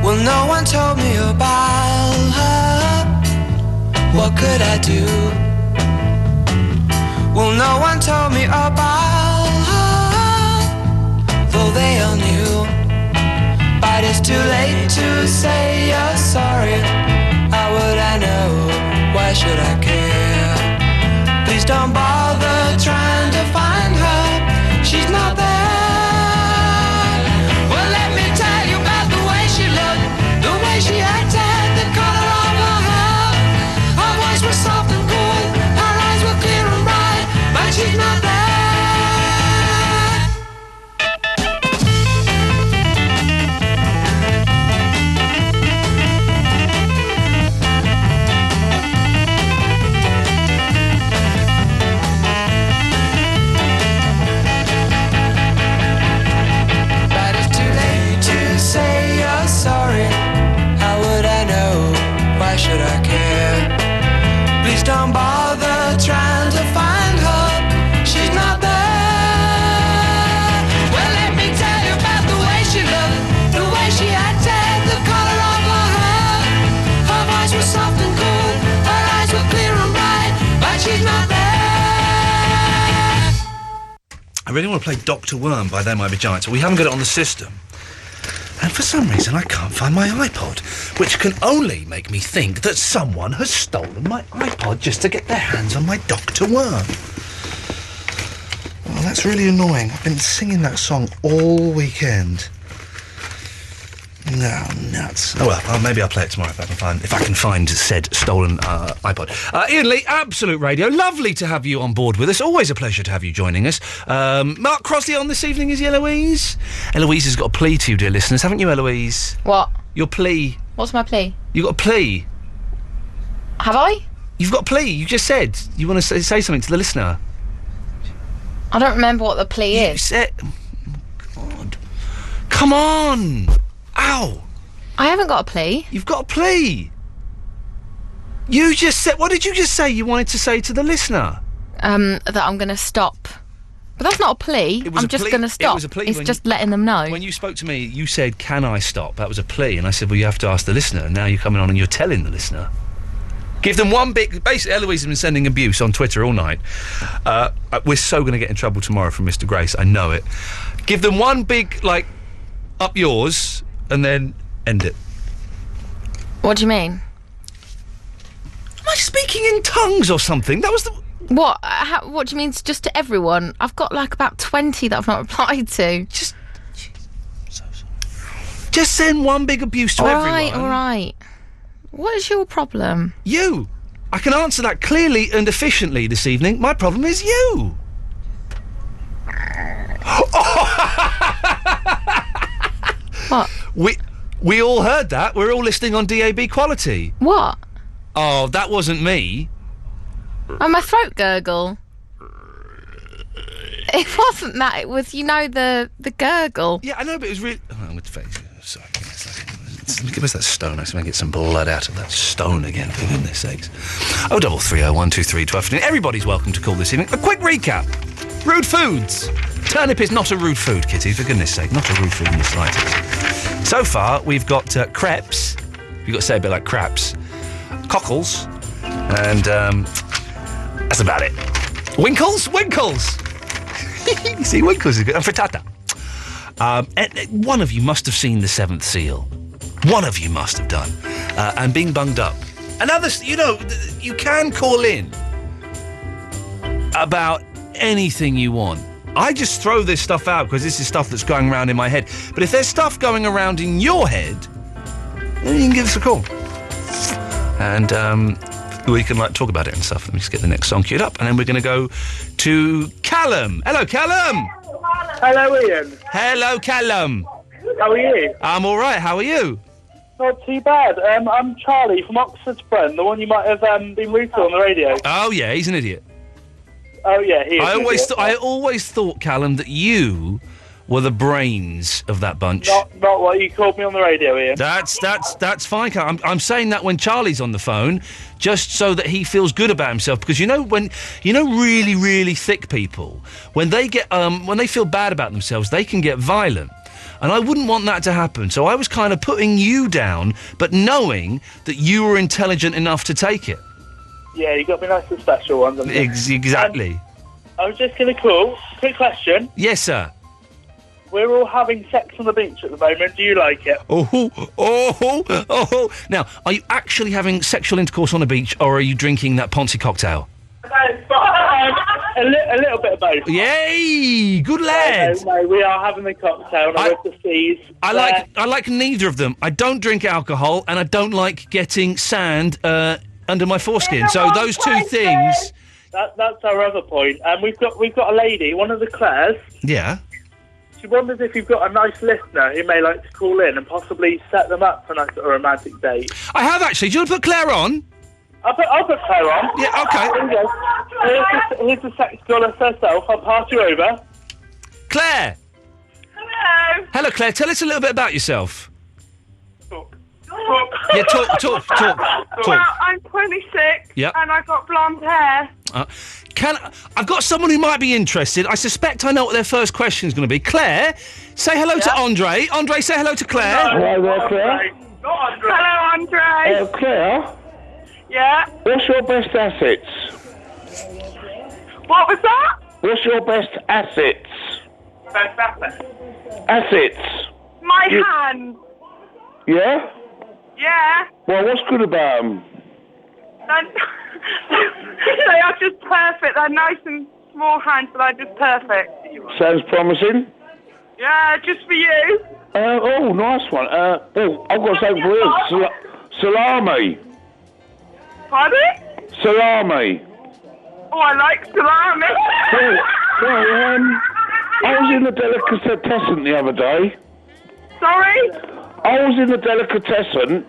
Well, no one told me about her. What could I do? Well, no one told me about her, though they all knew. But it's too late to say you're sorry. How would I know? Why should I care? Please don't bother trying to find her. She's not there. Well, let me tell you about the way she looked, the way she acted, the color of her hair. Her voice was soft and cool, her eyes were clear and bright, but she's not there. But it's too late to say you're sorry. How would I know? Why should I care? Please don't bother trying to find her. She's not there. Well, let me tell you about the way she looked, the way she acted, the color of her hair. Her voice was soft and cool, her eyes were clear and bright, but she's not there. I really want to play Dr. Worm by They Might Be Giants, but we haven't got it on the system. And for some reason, I can't find my iPod, which can only make me think that someone has stolen my iPod just to get their hands on my Dr. Worm. Oh, that's really annoying. I've been singing that song all weekend. Oh, nuts. Oh well, maybe I'll play it tomorrow if I can find said stolen iPod. Iain Lee, Absolute Radio. Lovely to have you on board with us. Always a pleasure to have you joining us. Mark Crossley on this evening, is he, Eloise? Eloise has got a plea to you, dear listeners, haven't you, Eloise? What? Your plea. What's my plea? You got a plea. Have I? You've got a plea. You just said you want to say something to the listener. I don't remember what the plea is. Said... God. Come on! Ow! I haven't got a plea. You've got a plea. You just said... What did you just say you wanted to say to the listener? That I'm going to stop. But that's not a plea. I'm just going to stop. It was a plea. It's just letting them know. When you spoke to me, you said, can I stop? That was a plea. And I said, well, you have to ask the listener. And now you're coming on and you're telling the listener. Give them one big... Basically, Eloise has been sending abuse on Twitter all night. We're so going to get in trouble tomorrow from Mr. Grace. I know it. Give them one big, up yours, and then end it. What do you mean? Am I speaking in tongues or something? That was the... What? What do you mean just to everyone? I've got, about 20 that I've not replied to. Just send one big abuse to everyone. All right. What is your problem? You. I can answer that clearly and efficiently this evening. My problem is you. What? We all heard that. We're all listening on DAB quality. What? Oh, that wasn't me. Oh, my throat gurgle. It wasn't that. It was, the gurgle. Yeah, I know, but it was really... Oh, with the face. Sorry, give us that stone. I just want to get some blood out of that stone again, for goodness sakes. 0330 123 1215. Everybody's welcome to call this evening. A quick recap. Rude foods. Turnip is not a rude food, Kitty, for goodness sake. Not a rude food in the slightest. So far, we've got crepes. You've got to say a bit like craps. Cockles. And that's about it. Winkles? See, Winkles is good. And frittata. One of you must have seen The Seventh Seal. One of you must have done. And being bunged up. And others, you can call in about anything you want. I just throw this stuff out because this is stuff that's going around in my head. But if there's stuff going around in your head, then you can give us a call. And we can talk about it and stuff. Let me just get the next song queued up. And then we're going to go to Callum. Hello, Callum. Hello, Iain. Hello, Callum. How are you? I'm all right. How are you? Not too bad. I'm Charlie from Oxford's friend, the one you might have been rude to on the radio. Oh, yeah, he's an idiot. Oh, yeah, he is I always thought, Callum, that you were the brains of that bunch. Not what you called me on the radio, Iain. That's fine, Callum. I'm saying that when Charlie's on the phone, just so that he feels good about himself. Because when really, really thick people, when they feel bad about themselves, they can get violent. And I wouldn't want that to happen. So I was kind of putting you down, but knowing that you were intelligent enough to take it. Yeah, you got me nice and special ones. Exactly. I was just going to call. Quick question. Yes, sir. We're all having sex on the beach at the moment. Do you like it? Oh. Now, are you actually having sexual intercourse on the beach, or are you drinking that Ponzi cocktail? A little bit of both. Yay! Good lad. No, we are having the cocktail. And with the seas. I like neither of them. I don't drink alcohol, and I don't like getting sand under my foreskin. So those two things. That's our other point. And we've got a lady, one of the Claires. Yeah. She wonders if you've got a nice listener who may like to call in and possibly set them up for a nice little romantic date. I have actually. Do you want to put Claire on? I'll put Claire on. Yeah, okay. Here's the sex goddess herself. I'll pass you over. Claire. Hello. Hello, Claire. Tell us a little bit about yourself. Talk. Yeah, talk. Well, I'm 26. Yep. And I've got blonde hair. I've got someone who might be interested. I suspect I know what their first question is going to be. Claire, say hello to Andre. Andre, say hello to Claire. Hello there, Claire. Hello, Andre. Claire? Yeah? What's your best assets? What was that? What's your best assets? Best assets? Assets. My hand. Yeah? Yeah. Well, what's good about them? They are just perfect. They're nice and small hands, but they're just perfect. Sounds promising. Yeah, just for you. Oh, nice one. I've got something for you. Salami. Pardon? Salami. Oh, I like salami. I was in the delicatessen the other day. Sorry? I was in the delicatessen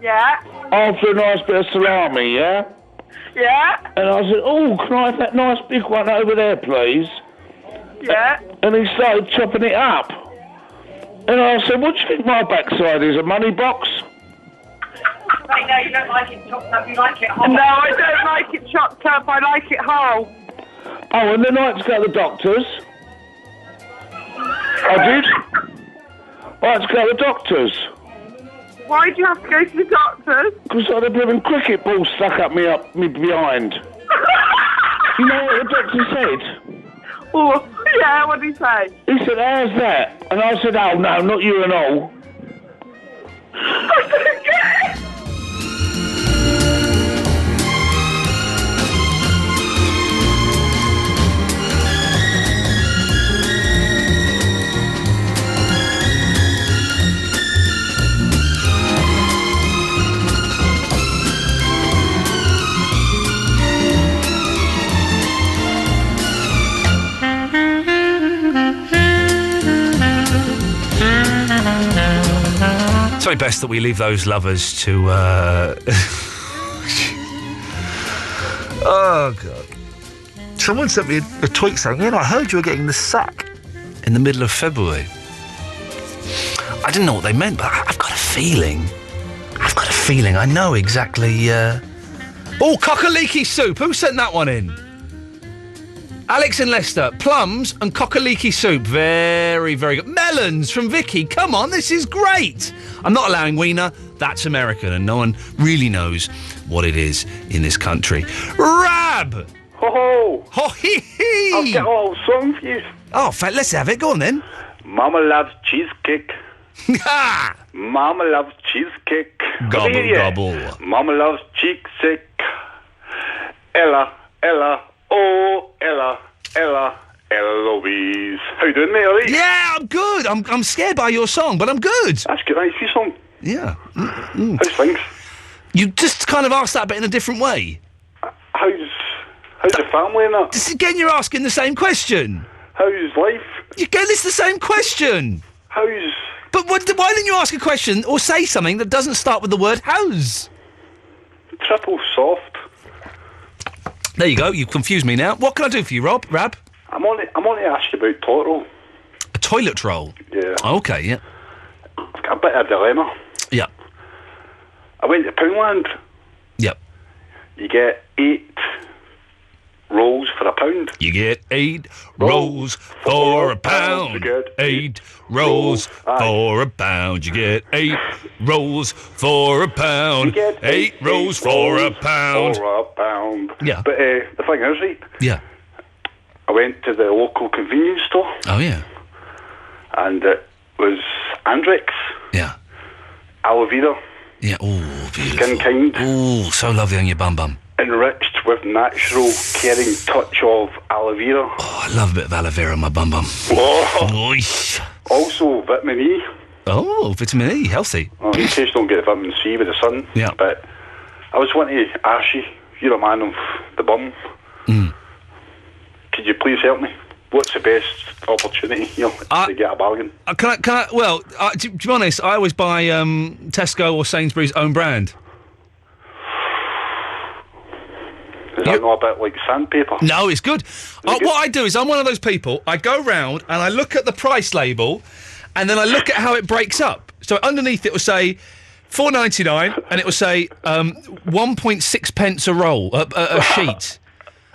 Yeah. after a nice bit of salami, yeah? Yeah. And I said, oh, can I have that nice big one over there, please? Yeah. And he started chopping it up. And I said, what do you think my backside is, a money box? Right, no, you don't like it chopped up, you like it whole. No, I don't like it chopped up, I like it whole. Oh, and then I had to go to the doctors. I did. I had to go to the doctors. Why do you have to go to the doctors? Because I had a blooming cricket ball stuck up me behind. You know what the doctor said? Oh, yeah, what did he say? He said, how's that? And I said, oh, no, not you and all. It's very best that we leave those lovers to, Oh, God. Someone sent me a tweet saying, I heard you were getting the sack in the middle of February. I didn't know what they meant, but I've got a feeling. I know exactly, Oh, cock-a-leaky soup. Who sent that one in? Alex in Leicester. Plums and cock-a-leaky soup. Very, very good. Melons from Vicky. Come on, this is great. I'm not allowing wiener. That's American, and no one really knows what it is in this country. Rab! Ho-ho! Ho-hee-hee! I've got a little song for you. Oh, let's have it. Go on, then. Mama loves cheesecake. Ha! Mama loves cheesecake. Gobble, gobble. Mama loves cheesecake. Ella, oh, Ella, Louise. How you doing, mate? All right? Yeah, I'm good. I'm scared by your song, but I'm good. That's good. Nice, your song. Yeah. How's things? You just kind of asked that bit in a different way. How's the family and that? Again, you're asking the same question. How's life? Again, it's the same question. How's... But why didn't you ask a question or say something that doesn't start with the word how's? Triple soft. There you go. You've confused me now. What can I do for you, Rab? I'm on to ask you about toilet roll. A toilet roll? Yeah. Okay, yeah. I've got a bit of a dilemma. Yeah. I went to Poundland. Yep. You get 8 rolls for £1. You get 8 rolls for £1. You get 8 rolls for £1. You get 8 rolls for £1. You get 8 rolls for £1. For £1. Yeah. But the thing is, right? Yeah. I went to the local convenience store. Oh, yeah. And it was Andrex. Yeah. Aloe vera. Yeah. Oh, beautiful. Skin kind. Oh, so lovely on your bum. Enriched with natural, caring touch of aloe vera. Oh, I love a bit of aloe vera on my bum. Oh. Also, vitamin E. Oh, vitamin E, healthy. In case you don't get vitamin C with the sun. Yeah. But I was wanting to ask you, you're a man of the bum. Could you please help me? What's the best opportunity, to get a bargain? Can I? Well, to be honest, I always buy Tesco or Sainsbury's own brand. Is that not a bit like sandpaper? No, it's good. What I do is I'm one of those people, I go round and I look at the price label and then I look at how it breaks up. So underneath it will say $4.99 and it will say 1.6 pence a roll, a sheet.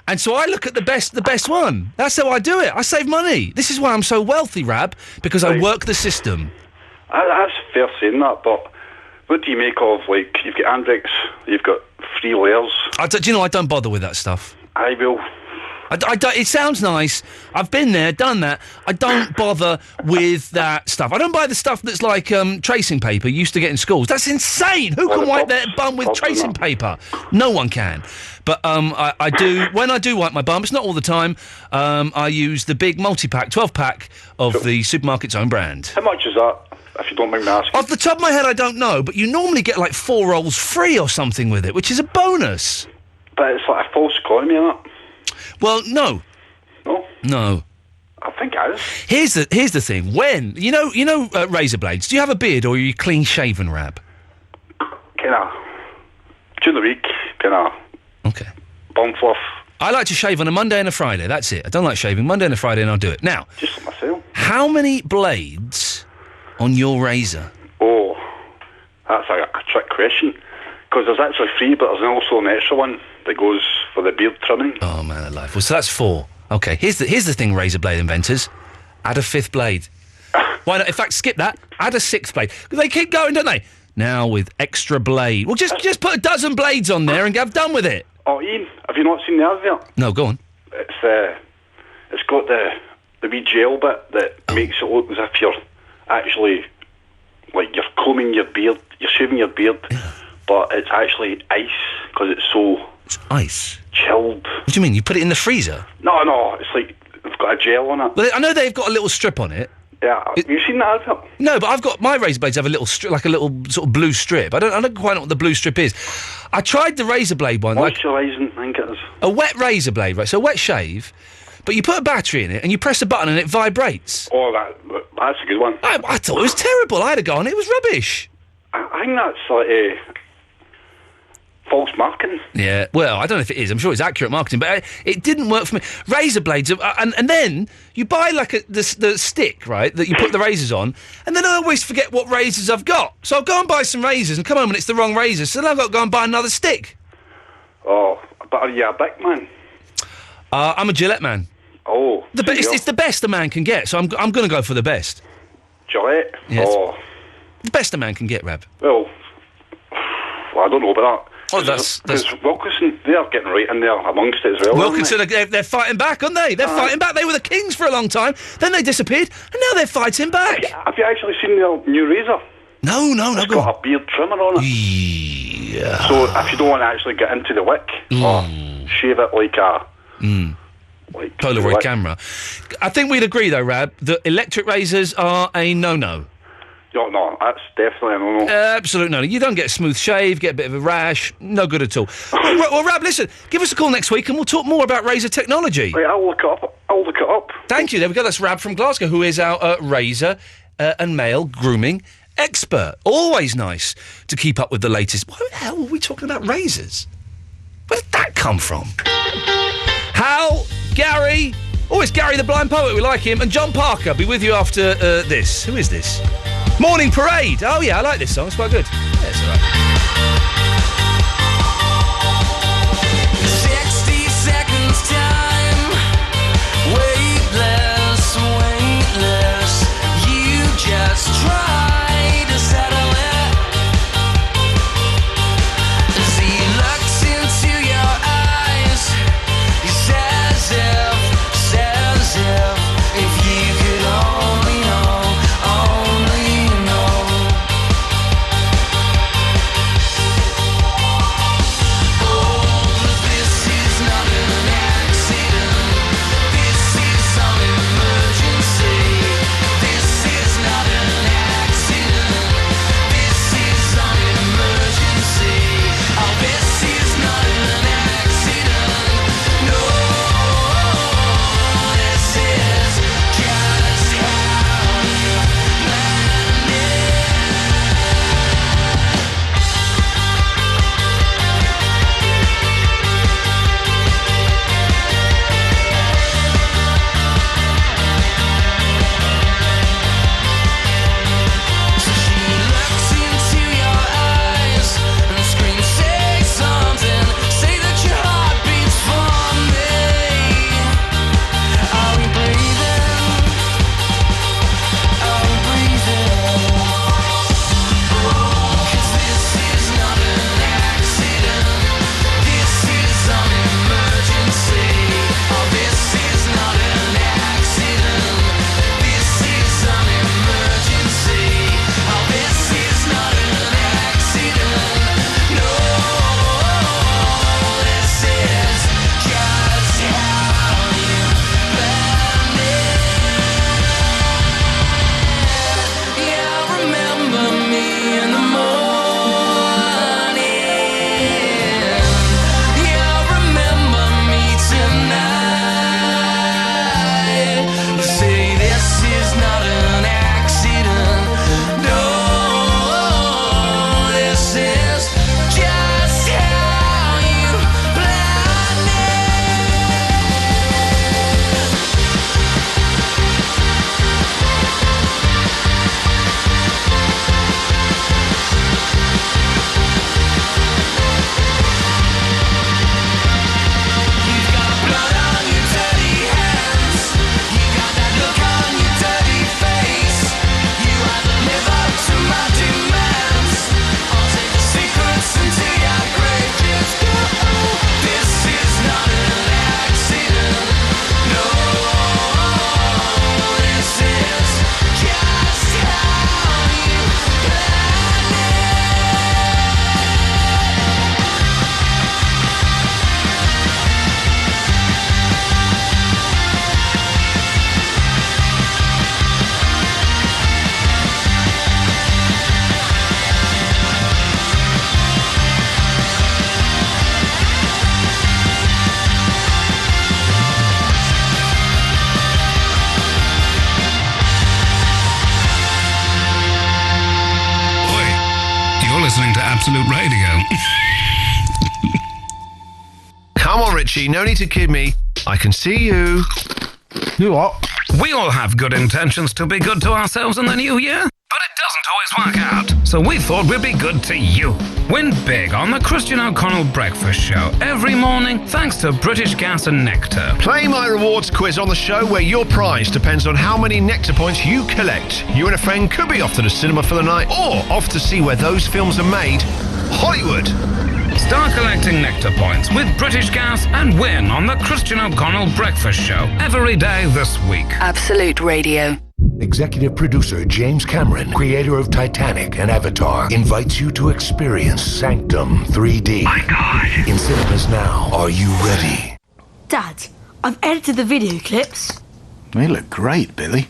And so I look at the best one. That's how I do it. I save money. This is why I'm so wealthy, Rab, because I work the system. That's fair saying that, but what do you make of, like, you've got Andrex, you've got 3 layers. Do you know, I don't bother with that stuff. I will. It sounds nice. I've been there, done that. I don't bother with that stuff. I don't buy the stuff that's like tracing paper you used to get in schools. That's insane. Who can wipe their bum with tracing paper? No one can. But I do. When I do wipe my bum, it's not all the time. I use the big multi-pack, 12-pack of the supermarket's own brand. How much is that? if you don't mind me asking? Off the top of my head, I don't know, but you normally get like 4 rolls free or something with it, which is a bonus. But it's like a false economy, isn't it? Well, no. No. I think it is. Here's the thing. When you know razor blades, do you have a beard or are you clean shaven, Rab? Kinda. During the week, kinda. Okay. Bum fluff. I like to shave on a Monday and a Friday. That's it. I don't like shaving Monday and a Friday, and I'll do it now. Just like myself. How many blades on your razor? Oh, that's a trick question. Because there's actually 3, but there's also an extra one that goes for the beard trimming. Oh man alive! Well, so that's 4. Okay, here's the thing, razor blade inventors. Add a 5th blade. Why not? In fact, skip that. Add a 6th blade. They keep going, don't they? Now with extra blade. Well, just put a dozen blades on there and get done with it. Oh, Ian, have you not seen the advert? No, go on. It's got the wee gel bit that makes it look as if you're actually, like, you're combing your beard, you're shaving your beard, but it's actually ice, because it's so... It's ice? Chilled. What do you mean? You put it in the freezer? No, it's like, they've got a gel on it. Well, I know they've got a little strip on it. Yeah, have you seen that advert? No, but I've got my razor blades have a little strip, like a little sort of blue strip. I don't quite know what the blue strip is. I tried the razor blade one. Moisturising, I think it is. A wet razor blade, right? So a wet shave, but you put a battery in it and you press a button and it vibrates. Oh, that's a good one. I thought it was terrible. I had a go on it. It was rubbish. I think that's like false marketing. Yeah, well, I don't know if it is. I'm sure it's accurate marketing, but it didn't work for me. Razor blades, and then you buy like the stick, right, that you put the razors on, and then I always forget what razors I've got. So I'll go and buy some razors and come home and it's the wrong razors, so then I've got to go and buy another stick. Oh, but are you a big man? I'm a Gillette man. Oh. It's the best a man can get, so I'm going to go for the best. Gillette? Yes. Oh. The best a man can get, Rab. Well, I don't know about that. Oh, that's... Wilkinson, they're getting right in there amongst it as well. Wilkinson, they're fighting back, aren't they? They're fighting back. They were the kings for a long time. Then they disappeared, and now they're fighting back. Have you actually seen their new razor? No. It's got a beard trimmer on it. Yeah. So if you don't want to actually get into the wick, or shave it like a... Like Polaroid camera. I think we'd agree, though, Rab, that electric razors are a no-no. No, that's definitely a no-no. Absolute no-no. You don't get a smooth shave, get a bit of a rash, no good at all. well, Rab, listen, give us a call next week and we'll talk more about razor technology. Right, I'll look it up. Thank you. There we go. That's Rab from Glasgow, who is our razor and male grooming expert. Always nice to keep up with the latest. Why the hell were we talking about razors? Where did that come from? Hal, Gary... Oh, it's Gary the Blind Poet. We like him. And John Parker. Be with you after this. Who is this? Morning Parade. Oh, yeah, I like this song. It's quite good. Yeah, it's all right. 60 seconds time. Weightless. You just try to settle it. As he looks into your eyes, he says if you could only know, listening to Absolute Radio. Come on, Richie, no need to kid me. I can see you. You what? We all have good intentions to be good to ourselves in the new year, but it doesn't always work out. So we thought we'd be good to you. Win big on the Christian O'Connell Breakfast Show every morning thanks to British Gas and Nectar. Play my rewards quiz on the show where your prize depends on how many Nectar points you collect. You and a friend could be off to the cinema for the night or off to see where those films are made. Hollywood. Start collecting Nectar points with British Gas and win on the Christian O'Connell Breakfast Show every day this week. Absolute Radio. Executive producer James Cameron, creator of Titanic and Avatar, invites you to experience Sanctum 3D. My God. In cinemas now. Are you ready? Dad, I've edited the video clips. They look great, Billy.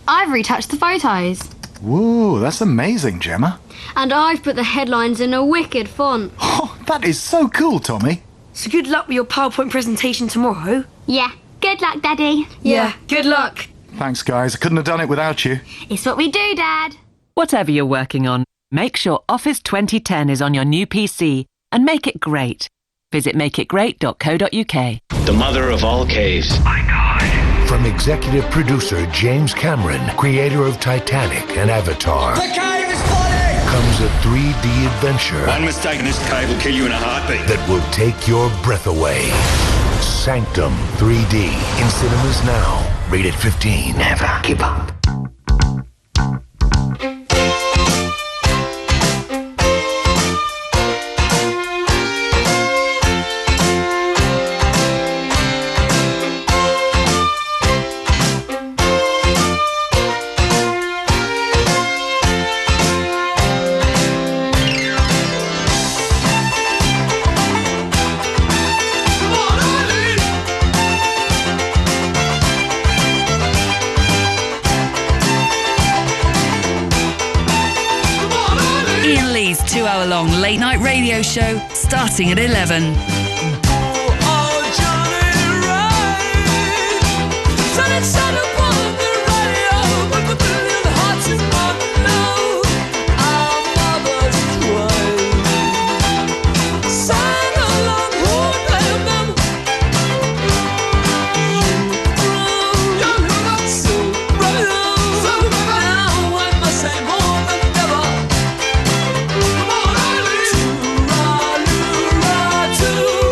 I've retouched the photos. Whoa, that's amazing, Gemma. And I've put the headlines in a wicked font. Oh, that is so cool, Tommy. So good luck with your PowerPoint presentation tomorrow. Yeah. Good luck, Daddy. Yeah, good luck. Thanks, guys. I couldn't have done it without you. It's what we do, Dad. Whatever you're working on, make sure Office 2010 is on your new PC and make it great. Visit makeitgreat.co.uk. The mother of all caves. My God. From executive producer James Cameron, creator of Titanic and Avatar. The cave is flooding! Comes a 3D adventure. One mistake in this cave will kill you in a heartbeat. That will take your breath away. Sanctum 3D. In cinemas now. Rated 15. Never give up. Iain Lee's 2-hour-long late-night radio show starting at 11. To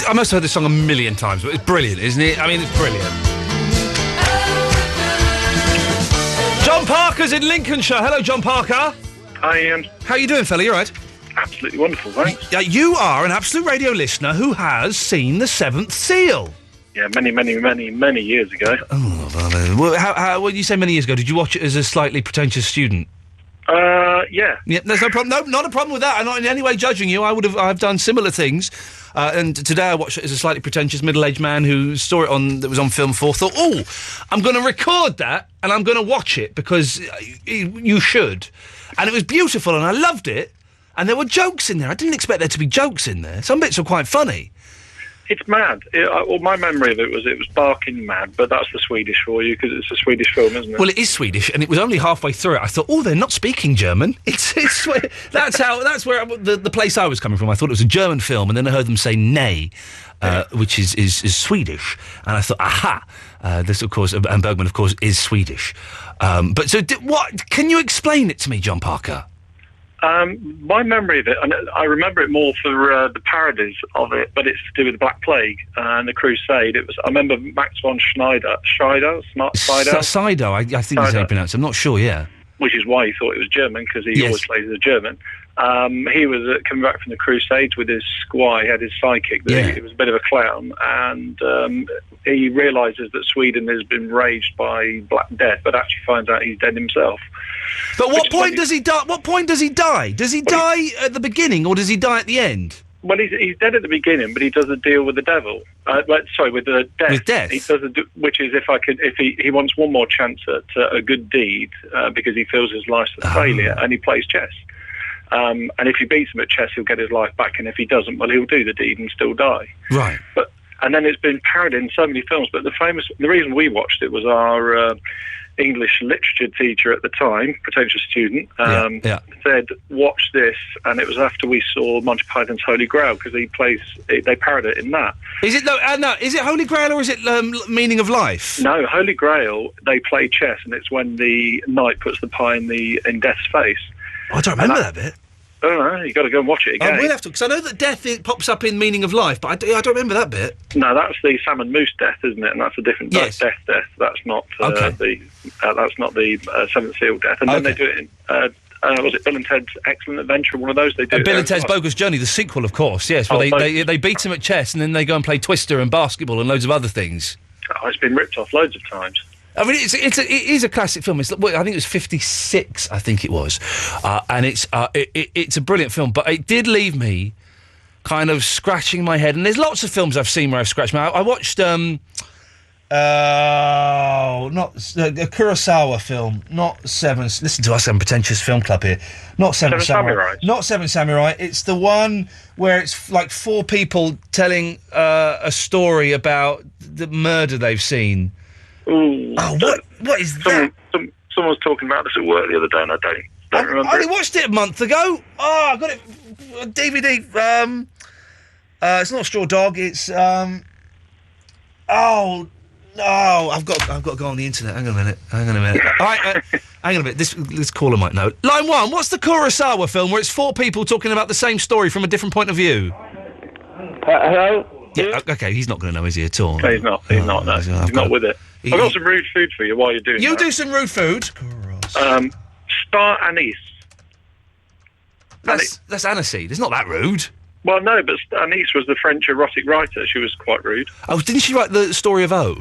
I must have heard this song a million times, but it's brilliant, isn't it? I mean, it's brilliant. John Parker's in Lincolnshire. Hello, John Parker. Hi, Ian. How you doing, fella? You all right? Absolutely wonderful, thanks. You are an Absolute Radio listener who has seen The Seventh Seal. Yeah, many years ago. Oh, well, when you say many years ago, did you watch it as a slightly pretentious student? Yeah. Yeah, there's no problem. No, not a problem with that. I'm not in any way judging you. I've done similar things. And today I watched it as a slightly pretentious middle-aged man who saw it that was on Film 4, thought, oh, I'm going to record that and I'm going to watch it because you should. And it was beautiful and I loved it. And there were jokes in there. I didn't expect there to be jokes in there. Some bits were quite funny. It's mad. My memory of it was barking mad, but that's the Swedish for you because it's a Swedish film, isn't it? Well, it is Swedish, and it was only halfway through it. I thought, oh, they're not speaking German. That's where the place I was coming from. I thought it was a German film, and then I heard them say "nay," which is Swedish, and I thought, aha, this of course, and Bergman of course is Swedish. But so, what? Can you explain it to me, John Parker? My memory of it, and I remember it more for the parodies of it, but it's to do with the Black Plague and the Crusade. I remember Max von Sydow, I think that's how you pronounce it. I'm not sure, yeah. Which is why he thought it was German, because he always plays as German. He was coming back from the Crusades with his squire, he had his sidekick, he was a bit of a clown, and he realises that Sweden has been raged by Black Death, but actually finds out he's dead himself. But what point does he die? What point does he die? Does he die at the beginning, or does he die at the end? Well, he's dead at the beginning, but he does a deal with the devil. With the death. With death? He does which is if he wants one more chance at a good deed because he feels his life's a failure, and he plays chess. And if he beats him at chess, he'll get his life back, and if he doesn't, well, he'll do the deed and still die. Right. And then it's been parodied in so many films, but the reason we watched it was our English literature teacher at the time, pretentious student, said, watch this, and it was after we saw Monty Python's Holy Grail, because they parody it in that. Is it is it Holy Grail or is it Meaning of Life? No, Holy Grail, they play chess, and it's when the knight puts the pie in Death's face. Oh, I don't remember that bit. I don't know, you've got to go and watch it again. We'll have to, because I know that death pops up in Meaning of Life, but I don't remember that bit. No, that's the salmon moose death, isn't it? And that's a different death. That's not the Seventh Seal death. And then they do it in, was it Bill and Ted's Excellent Adventure? One of those they do. Bill and Ted's Bogus Journey, the sequel, of course. Yes, where they beat him at chess, and then they go and play Twister and basketball and loads of other things. Oh, it's been ripped off loads of times. I mean, it is a classic film. I think it was 56. I think it was, and it's a brilliant film. But it did leave me kind of scratching my head. And there's lots of films I've seen where I've scratched my head. I watched a Kurosawa film, not Seven. Listen to us, I'm pretentious film club here. Not Seven Samurai. Not Seven Samurai. It's the one where it's like four people telling a story about the murder they've seen. Ooh, what is that? Someone was talking about this at work the other day, and I don't remember. I only watched it a month ago. Oh, I got it on DVD. It's not Straw Dog. It's I've got to go on the internet. Hang on a minute. All right, hang on a minute. This caller might know. Line 1. What's the Kurosawa film where it's four people talking about the same story from a different point of view? Hello. Yeah. Okay. He's not going to know, is he, at all? No, he's not. He's not. No. He's not with it. I've got some rude food for you while you're doing that. You do some rude food. Star anise. That's aniseed. It's not that rude. Well, no, but Anise was the French erotic writer. She was quite rude. Oh, didn't she write The Story of O?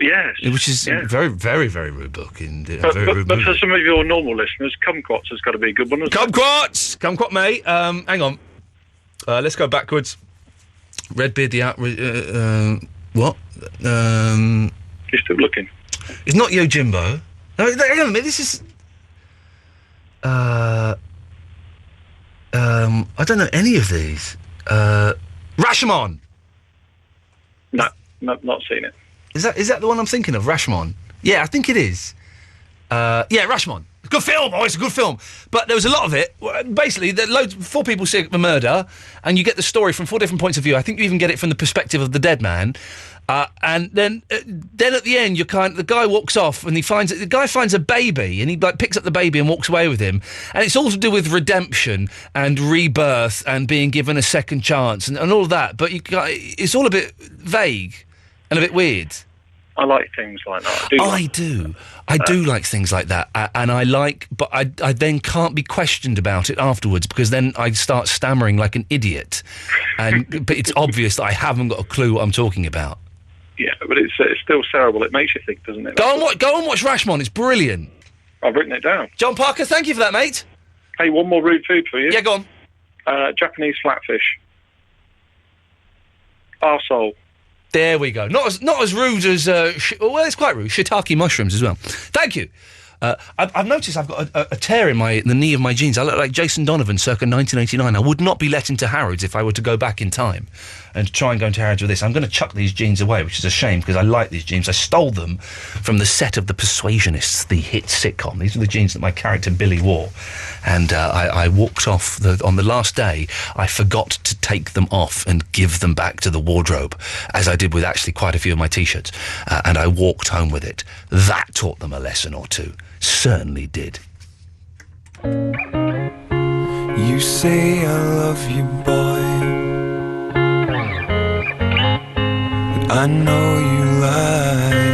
Yes. Which is a very, very, very rude book. But for some of your normal listeners, Kumquats has got to be a good one, hasn't it? Kumquat, mate. Hang on. Let's go backwards. Redbeard the out. What? You're still looking. It's not Yojimbo. No, hang on a minute. This is. I don't know any of these. Rashomon. No, not seen it. Is that the one I'm thinking of? Rashomon. Yeah, I think it is. Yeah, Rashomon. Good film. Oh, it's a good film. But there was a lot of it. Basically, four people see a murder, and you get the story from four different points of view. I think you even get it from the perspective of the dead man. And then at the end, the guy walks off and the guy finds a baby and he like picks up the baby and walks away with him. And it's all to do with redemption and rebirth and being given a second chance and all of that. But it's all a bit vague and a bit weird. I like things like that. I do like things like that, but I then can't be questioned about it afterwards because then I start stammering like an idiot, but it's obvious that I haven't got a clue what I'm talking about. Yeah, but it's still terrible. It makes you think, doesn't it? Go and watch Rashomon. It's brilliant. I've written it down. John Parker, thank you for that, mate. Hey, one more rude food for you. Yeah, go on. Japanese flatfish. Arsehole. There we go. Not as rude as... well, it's quite rude. Shiitake mushrooms as well. Thank you. I've noticed I've got a tear in the knee of my jeans. I look like Jason Donovan circa 1989. I would not be let into Harrods if I were to go back in time and try and go into Harrods with this. I'm going to chuck these jeans away, which is a shame because I like these jeans. I stole them from the set of The Persuasionists, the hit sitcom. These are the jeans that my character Billy wore. And I walked off on the last day. I forgot to take them off and give them back to the wardrobe, as I did with actually quite a few of my T-shirts. And I walked home with it. That taught them a lesson or two. Certainly did. You say I love you, boy, but I know you lie.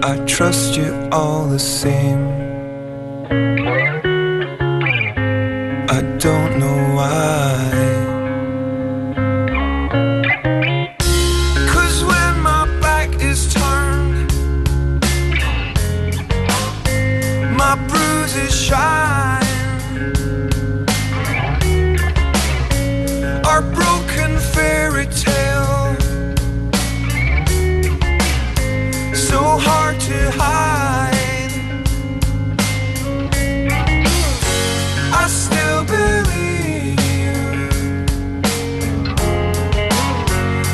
I trust you all the same. I don't know why. My bruises shine. Our broken fairy tale, so hard to hide. I still believe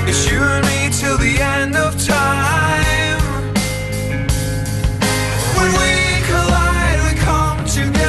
it's you and me till the end of time. When we collide, we come together.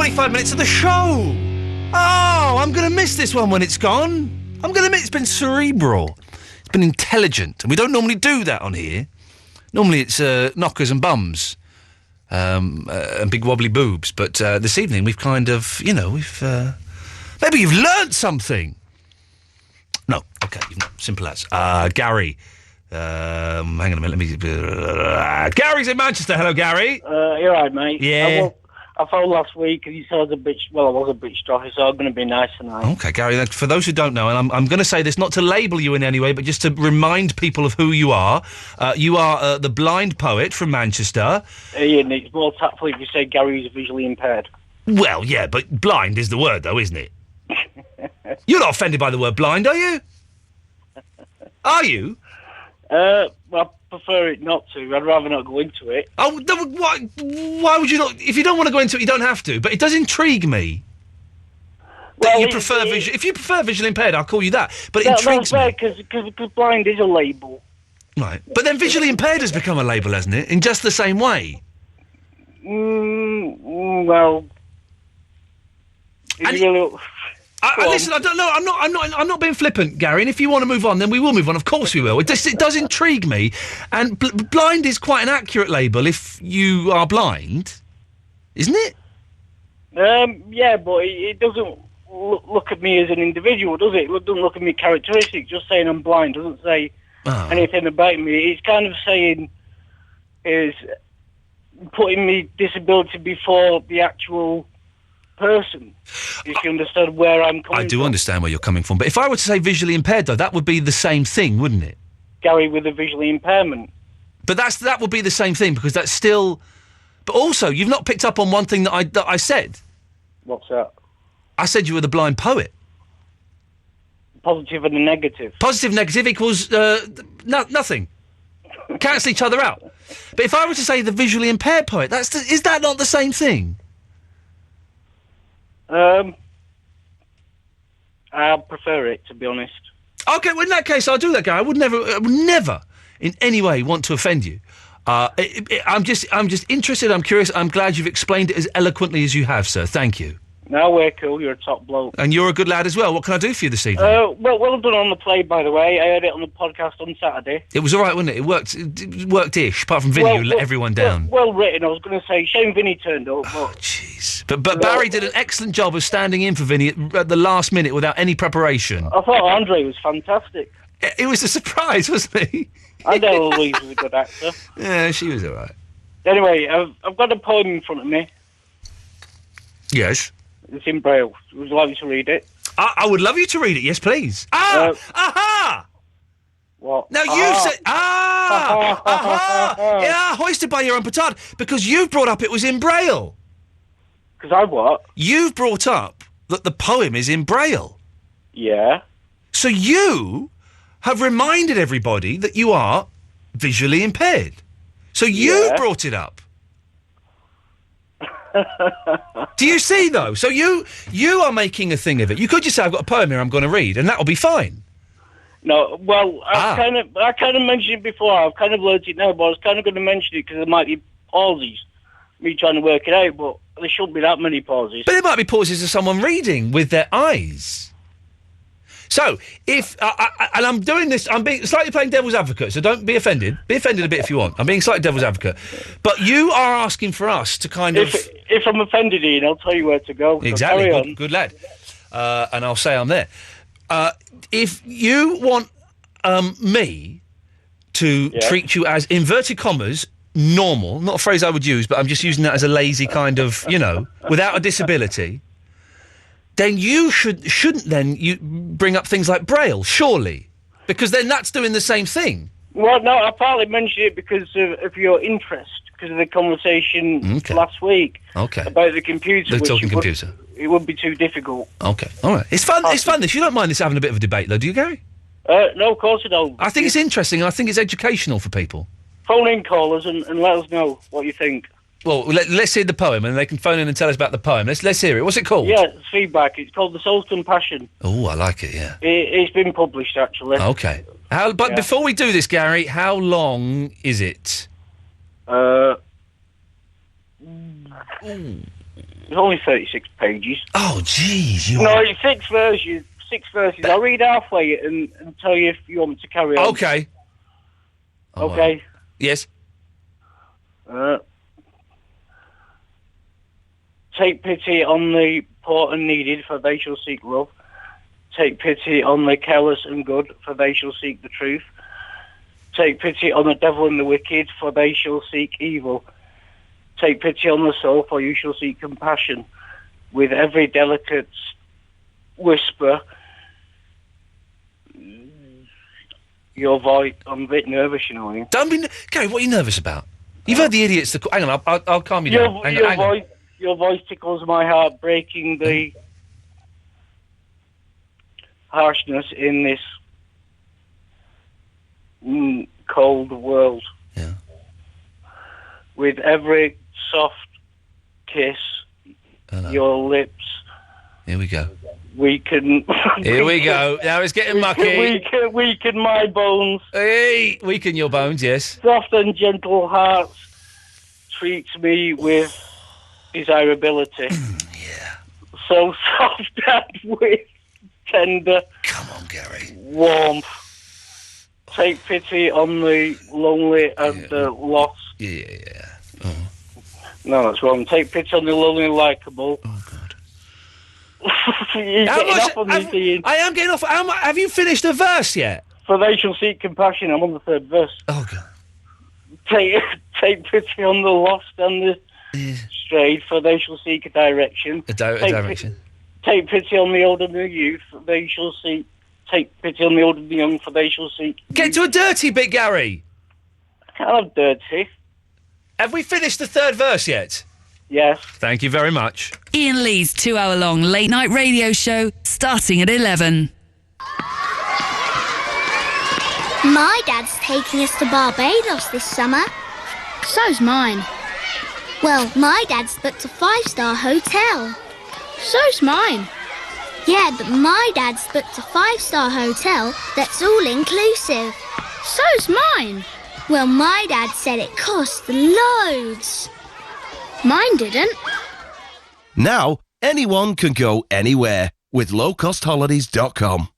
25 minutes of the show. Oh, I'm going to miss this one when it's gone. I'm going to miss. It's been cerebral. It's been intelligent, and we don't normally do that on here. Normally it's knockers and bums, and big wobbly boobs. But this evening we've kind of, we've maybe you've learnt something. No, okay, you've not. Simple as. Gary. Hang on a minute. Let me. Gary's in Manchester. Hello, Gary. You're right, mate. Yeah. I phoned last week and you said I was a bit. Well, I was a bit stuffy, so I'm going to be nice tonight. Okay, Gary. For those who don't know, and I'm going to say this not to label you in any way, but just to remind people of who you are. You are the blind poet from Manchester. Iain, it's more tactful if you say Gary is visually impaired. Well, yeah, but blind is the word, though, isn't it? You're not offended by the word blind, are you? Are you? Well, I prefer it not to. I'd rather not go into it. Oh, why would you not? If you don't want to go into it, you don't have to. But it does intrigue me. That you prefer visual. If you prefer visually impaired, I'll call you that. But it intrigues me. Because blind is a label. Right. But then visually impaired has become a label, hasn't it? In just the same way. Well. Listen, I don't know. I'm not being flippant, Gary. And if you want to move on, then we will move on. Of course we will. It does intrigue me. And blind is quite an accurate label if you are blind, isn't it? Yeah, but it doesn't look at me as an individual, does it? It doesn't look at me characteristics. Just saying I'm blind doesn't say anything about me. It's kind of saying is putting me disability before the actual person. If you understand where I'm coming from. I do understand where you're coming from. But if I were to say visually impaired, though, that would be the same thing, wouldn't it? Gary with a visually impairment. But that would be the same thing, because that's still... But also, you've not picked up on one thing that I said. What's that? I said you were the blind poet. Positive and a negative. Positive, negative equals nothing. Cancel each other out. But if I were to say the visually impaired poet, is that not the same thing? I prefer it, to be honest. Okay, well, in that case, I'll do that, guy. I would never, in any way, want to offend you. I'm just interested. I'm curious. I'm glad you've explained it as eloquently as you have, sir. Thank you. No, we're cool. You're a top bloke. And you're a good lad as well. What can I do for you this evening? Well done on the play, by the way. I heard it on the podcast on Saturday. It was all right, wasn't it? It worked. It worked-ish. Apart from Vinny, who let everyone down. Well written. I was going to say, shame Vinny turned up. Oh, jeez. But Barry did an excellent job of standing in for Vinny at the last minute without any preparation. I thought Andre was fantastic. It was a surprise, wasn't he? I know Louise was a good actor. Yeah, she was all right. Anyway, I've got a poem in front of me. Yes. It's in Braille. Would you like me to read it? I would love you to read it, yes, please. Aha! What? Now, you've said... Aha! Yeah, hoisted by your own petard. Because you've brought up it was in Braille. Because I what? You've brought up that the poem is in Braille. Yeah. So you have reminded everybody that you are visually impaired. So you brought it up. Do you see, though? So you are making a thing of it. You could just say, I've got a poem here I'm going to read, and that'll be fine. No, well, I kind of mentioned it before. I've kind of learned it now, but I was kind of going to mention it because there might be pauses, me trying to work it out, but there shouldn't be that many pauses. But there might be pauses of someone reading with their eyes. So, if... and I'm doing this... I'm being slightly playing devil's advocate, so don't be offended. Be offended a bit if you want. I'm being slightly devil's advocate. But you are asking for us to kind of... If I'm offended, Iain, I'll tell you where to go. Exactly. Good lad. And I'll say I'm there. If you want me to treat you as, inverted commas, normal, not a phrase I would use, but I'm just using that as a lazy kind of, without a disability... then you shouldn't then you bring up things like Braille, surely? Because then that's doing the same thing. Well, no, I partly mentioned it because of your interest, because of the conversation last week about the computer. The talking computer. It would be too difficult. Okay, all right. It's fun. It's fun. This. You don't mind this having a bit of a debate, though, do you, Gary? No, of course I don't. I think it's interesting, and I think it's educational for people. Phone in, callers, and let us know what you think. Well, let's hear the poem, and they can phone in and tell us about the poem. Let's hear it. What's it called? Yeah, it's feedback. It's called The Soul's Compassion. Oh, I like it, yeah. It's been published, actually. Okay. But before we do this, Gary, how long is it? It's only 36 pages. Oh, jeez. No, it's 6 verses. 6 verses. I'll read halfway and tell you if you want me to carry on. Okay. Okay. Yes. Take pity on the poor and needed, for they shall seek love. Take pity on the careless and good, for they shall seek the truth. Take pity on the devil and the wicked, for they shall seek evil. Take pity on the soul, for you shall seek compassion. With every delicate whisper, your voice... I'm a bit nervous, you know. Don't be... Gary, what are you nervous about? You've heard the idiots... Hang on, I'll calm you down. Hang on. Your voice tickles my heart, breaking the harshness in this cold world. Yeah. With every soft kiss, your lips... Here we go. Weaken... Here we go. Now it's getting mucky. Weaken my bones. Hey! Weaken your bones, yes. Soft and gentle hearts treats me with desirability. Yeah. So soft and with tender... Come on, Gary. Warmth. Take pity on the lonely and the lost. Yeah. No, that's wrong. Take pity on the lonely and likeable. Oh, God. You're getting off on me, Ian. I am getting off. Have you finished the verse yet? For they shall seek compassion. I'm on the 3rd verse. Oh, God. Take pity on the lost and the strayed, for they shall seek a direction. A direction. Take pity on the old and the youth, for they shall seek. Take pity on the old and the young, for they shall seek. Get to a dirty bit, Gary. I can't have dirty. Have we finished the 3rd verse yet? Yes. Thank you very much. Iain Lee's 2-hour-long late-night radio show, starting at 11. My dad's taking us to Barbados this summer. So's mine. Well, my dad's booked a 5-star hotel. So's mine. Yeah, but my dad's booked a 5-star hotel that's all inclusive. So's mine. Well, my dad said it cost loads. Mine didn't. Now, anyone can go anywhere with lowcostholidays.com.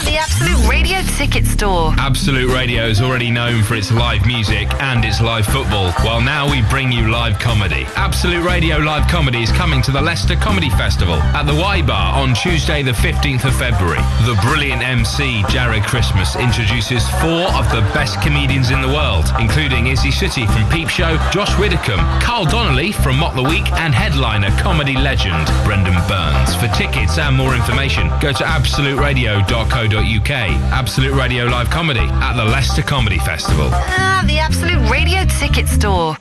The Absolute Radio Ticket Store. Absolute Radio is already known for its live music and its live football. Well, now we bring you live comedy. Absolute Radio Live Comedy is coming to the Leicester Comedy Festival at the Y Bar on Tuesday the 15th of February. The brilliant MC, Jared Christmas, introduces 4 of the best comedians in the world, including Izzy Sooty from Peep Show, Josh Widdicombe, Carl Donnelly from Mock the Week, and headliner comedy legend Brendan Burns. For tickets and more information, go to absoluteradio.co.uk. Absolute Radio Live Comedy at the Leicester Comedy Festival. The Absolute Radio Ticket Store.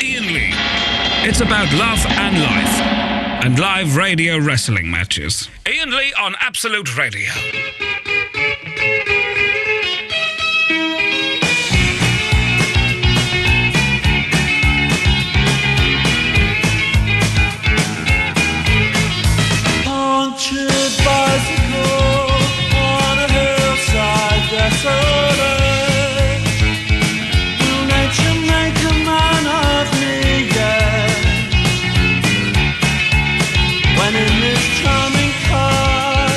Iain Lee. It's about love and life. And live radio wrestling matches. Iain Lee on Absolute Radio. Punctured bicycle on a hillside desolate. Will nature make a man of me yet? When in this charming car,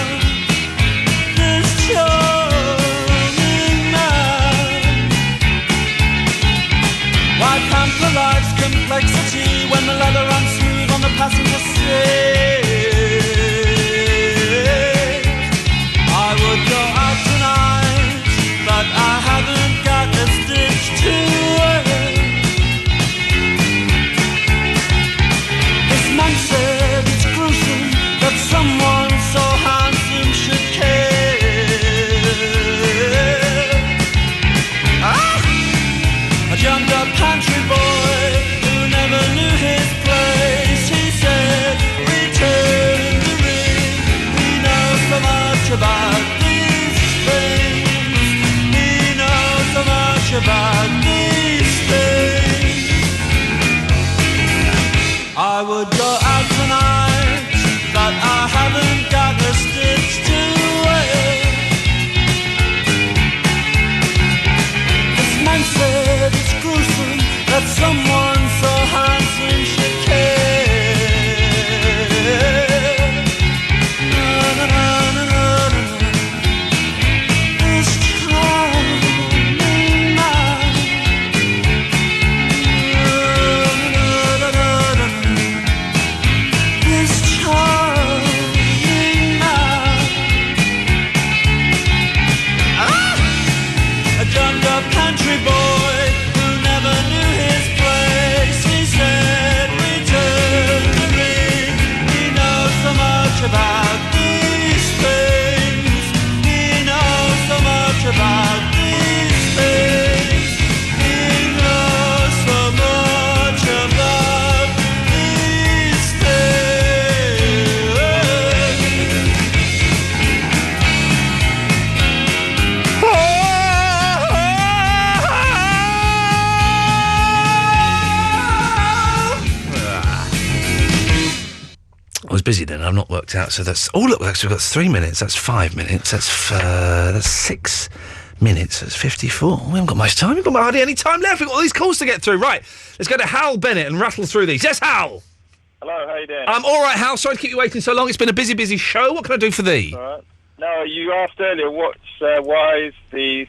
this charming man, why pamper life's complexity when the leather runs smooth on the passenger seat? I would go out tonight, but I haven't got a stitch to wear. This man said it's gruesome that some I was busy then. I've not worked out. So that's... Oh, look, actually, we've got 3 minutes. That's 5 minutes. That's 6 minutes. That's 54. We haven't got much time. We've got hardly any time left. We've got all these calls to get through. Right. Let's go to Hal Bennett and rattle through these. Yes, Hal! Hello, how you doing? I'm all right, Hal. Sorry to keep you waiting so long. It's been a busy, busy show. What can I do for thee? All right. No, you asked earlier why is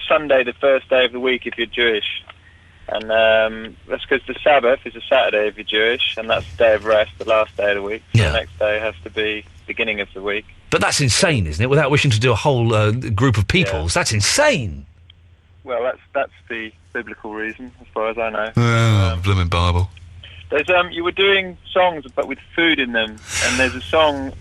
Sunday the first day of the week if you're Jewish? And that's because the Sabbath is a Saturday if you're Jewish, and that's the day of rest, the last day of the week. So the next day has to be beginning of the week. But that's insane, isn't it? Without wishing to do a whole group of peoples. That's insane. Well, that's the biblical reason, as far as I know. Oh, blooming Bible. There's you were doing songs but with food in them, and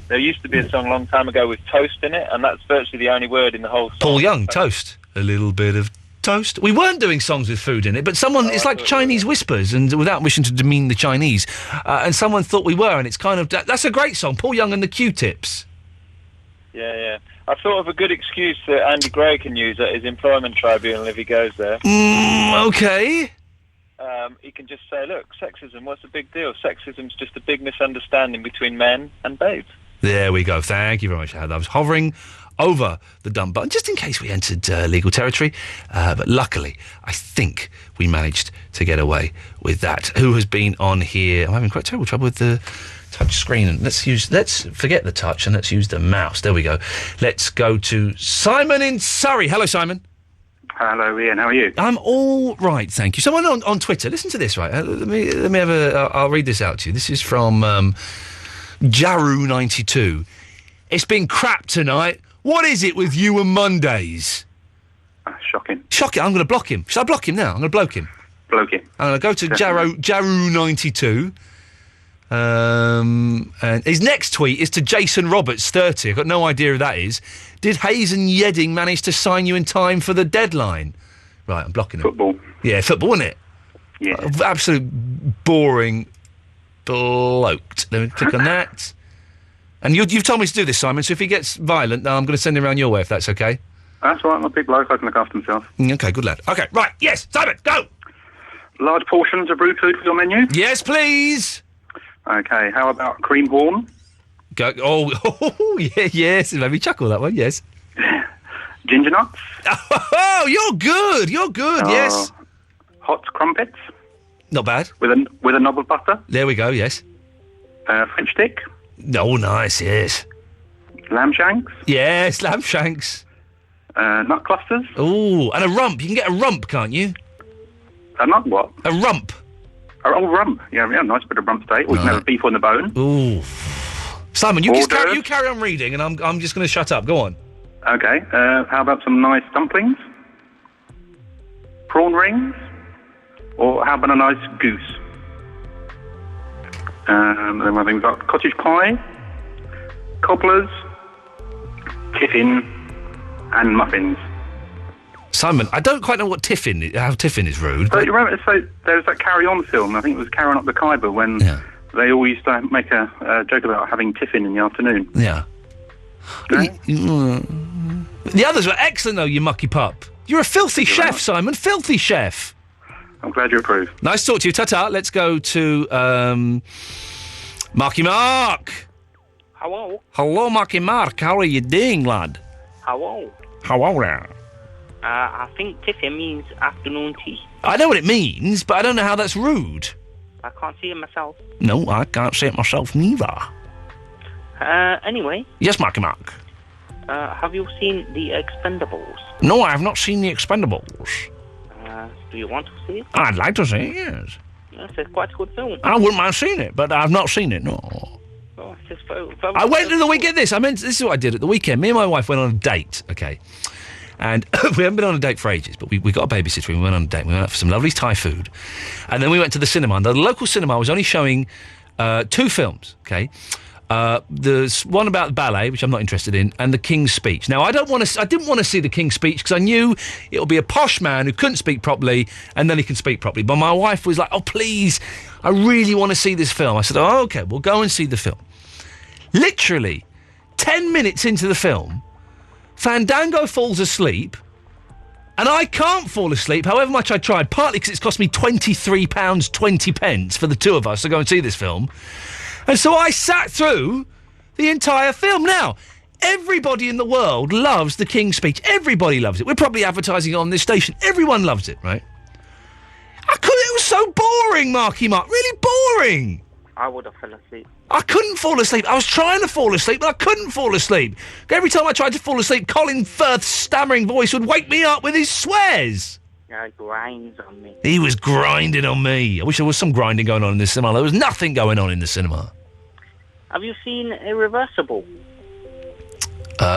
there used to be a song a long time ago with toast in it, and that's virtually the only word in the whole song. Paul Young, toast. A little bit of toast. We weren't doing songs with food in it, but it's like Chinese whispers, and without wishing to demean the Chinese, and someone thought we were, and it's kind of... That's a great song, Paul Young and the Q-Tips. Yeah. I thought of a good excuse that Andy Gray can use at his employment tribunal if he goes there. Okay. He can just say, look, sexism, what's the big deal? Sexism's just a big misunderstanding between men and babes. There we go. Thank you very much, Hal. I was hovering over the dumb button, just in case we entered legal territory. But luckily, I think we managed to get away with that. Who has been on here? I'm having quite terrible trouble with the touch screen. And let's forget the touch and let's use the mouse. There we go. Let's go to Simon in Surrey. Hello, Simon. Hello, Ian. How are you? I'm all right, thank you. Someone on Twitter, listen to this, right? Let me have I'll read this out to you. This is from Jaru92. It's been crap tonight. What is it with you and Mondays? Shocking. Shocking. I'm going to block him. Should I block him now? I'm going to bloke him. Bloke him. I'm going to go to Jaru92. And his next tweet is to Jason Roberts, 30. I've got no idea who that is. Did Hayes and Yedding manage to sign you in time for the deadline? Right, I'm blocking him. Football. Yeah, football, isn't it? Yeah. Absolute boring bloked. Let me click on that. And you've told me to do this, Simon, so if he gets violent, I'm going to send him around your way, if that's okay. That's all right, I'm a big bloke, I can look after myself. Okay, good lad. Okay, right, yes, Simon, go! Large portions of brew food for your menu? Yes, please! Okay, how about cream horn? Go. Oh, yeah, yes. It made me chuckle, that one, yes. Ginger nuts? Oh, you're good, yes. Hot crumpets? Not bad. With a knob of butter? There we go, yes. French stick? Oh, nice, yes. Lamb shanks? Yes, lamb shanks. Nut clusters? Oh, and a rump. You can get a rump, can't you? A nut what? A rump. Oh, rump. Yeah, nice bit of rump steak. We can have a beef on the bone. Ooh. Simon, you carry on reading, and I'm just going to shut up. Go on. Okay. How about some nice dumplings? Prawn rings? Or how about a nice goose? Then I think we've got cottage pie, cobblers, tiffin, and muffins. Simon, I don't quite know how tiffin is rude. So you remember, there was that Carry On film, I think it was Carrying Up the Khyber, when they all used to make a joke about having tiffin in the afternoon. Yeah. The others were excellent, though, you mucky pup. You're a filthy chef, Simon, filthy chef. I'm glad you approve. Nice to talk to you. Ta-ta. Let's go to Marky Mark. Hello. Hello, Marky Mark. How are you doing, lad? Hello. Hello there. I think tiffin means afternoon tea. I know what it means, but I don't know how that's rude. I can't see it myself. No, I can't see it myself neither. Anyway. Yes, Marky Mark. Have you seen The Expendables? No, I have not seen The Expendables. Do you want to see it? I'd like to see it, yes. It's quite a good film. I wouldn't mind seeing it, but I've not seen it, no. Oh, it's very I went to the weekend. This is what I did at the weekend. Me and my wife went on a date, okay? And we haven't been on a date for ages, but we got a babysitter and we went on a date. We went out for some lovely Thai food. And then we went to the cinema. And the local cinema was only showing 2 films, okay? There's one about ballet, which I'm not interested in, and The King's Speech. Now, I didn't want to see The King's Speech because I knew it would be a posh man who couldn't speak properly, and then he can speak properly. But my wife was like, oh, please, I really want to see this film. I said, oh, OK, we'll go and see the film. Literally, 10 minutes into the film, Fandango falls asleep, and I can't fall asleep, however much I tried, partly because it's cost me £23.20 for the two of us to go and see this film. And so I sat through the entire film. Now, everybody in the world loves the King's Speech. Everybody loves it. We're probably advertising it on this station. Everyone loves it, right? It was so boring, Marky Mark. Really boring. I would have fell asleep. I couldn't fall asleep. I was trying to fall asleep, but I couldn't fall asleep. Every time I tried to fall asleep, Colin Firth's stammering voice would wake me up with his swears. Yeah, it grinds on me. He was grinding on me. I wish there was some grinding going on in the cinema. There was nothing going on in the cinema. Have you seen Irreversible?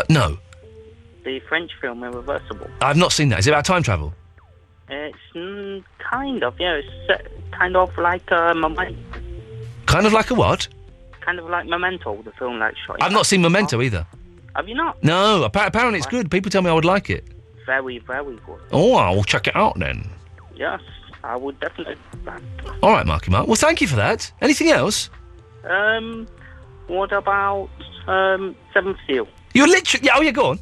No. The French film Irreversible. I've not seen that. Is it about time travel? It's kind of, yeah. It's kind of like Memento. Kind of like a what? Kind of like Memento, the film like shot. I've not seen Memento either. Have you not? No, apparently it's good. People tell me I would like it. Very, very good. Oh, I'll check it out then. Yes, I would definitely. All right, Marky Mark. Well, thank you for that. Anything else? What about Seventh Seal? You're literally... Yeah, go on.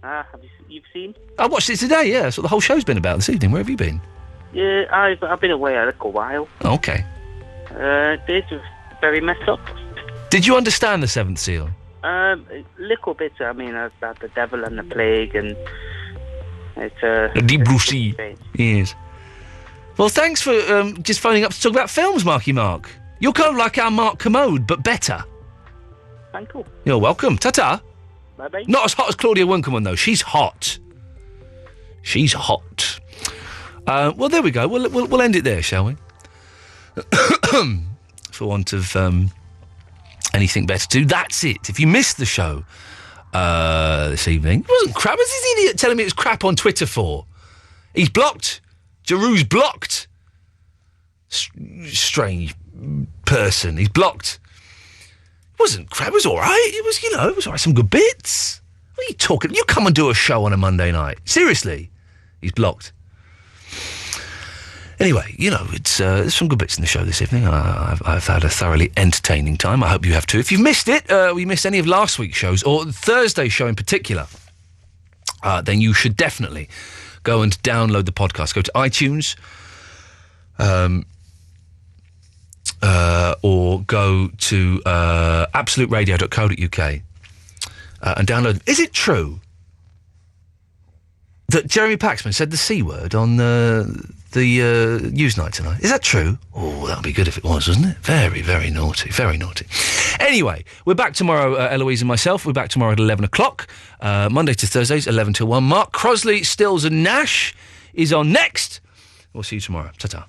Have you've seen? I watched it today, yeah. That's what the whole show's been about this evening. Where have you been? Yeah, I've been away a little while. Okay. This was very messed up. Did you understand the Seventh Seal? A little bit. I mean, about the devil and the plague, and it's the deep blue sea. Yes. Well, thanks for just phoning up to talk about films, Marky Mark. You're kind of like our Mark Commode, but better. Thank you. You're welcome. Ta-ta. Bye-bye. Not as hot as Claudia Winkleman, though. She's hot. She's hot. Well, there we go. We'll end it there, shall we? For want of anything better to do. That's it. If you missed the show this evening, it wasn't crap. What's this idiot telling me it's crap on Twitter for? He's blocked. Giroux's blocked. Strange person. He's blocked. It wasn't crap. It was all right. It was, it was all right. Some good bits. What are you talking? You come and do a show on a Monday night. Seriously. He's blocked. Anyway, it's there's some good bits in the show this evening. I've had a thoroughly entertaining time. I hope you have too. If you've missed it, or you missed any of last week's shows, or Thursday's show in particular, then you should definitely go and download the podcast. Go to iTunes, or go to absoluteradio.co.uk and download. Is it true that Jeremy Paxman said the C word on the news night tonight? Is that true? Oh, that would be good if it was, wouldn't it? Very, very naughty. Very naughty. Anyway, we're back tomorrow, Eloise and myself. We're back tomorrow at 11 o'clock. Monday to Thursdays, 11 till 1. Mark Crosley, Stills and Nash is on next. We'll see you tomorrow. Ta-ta.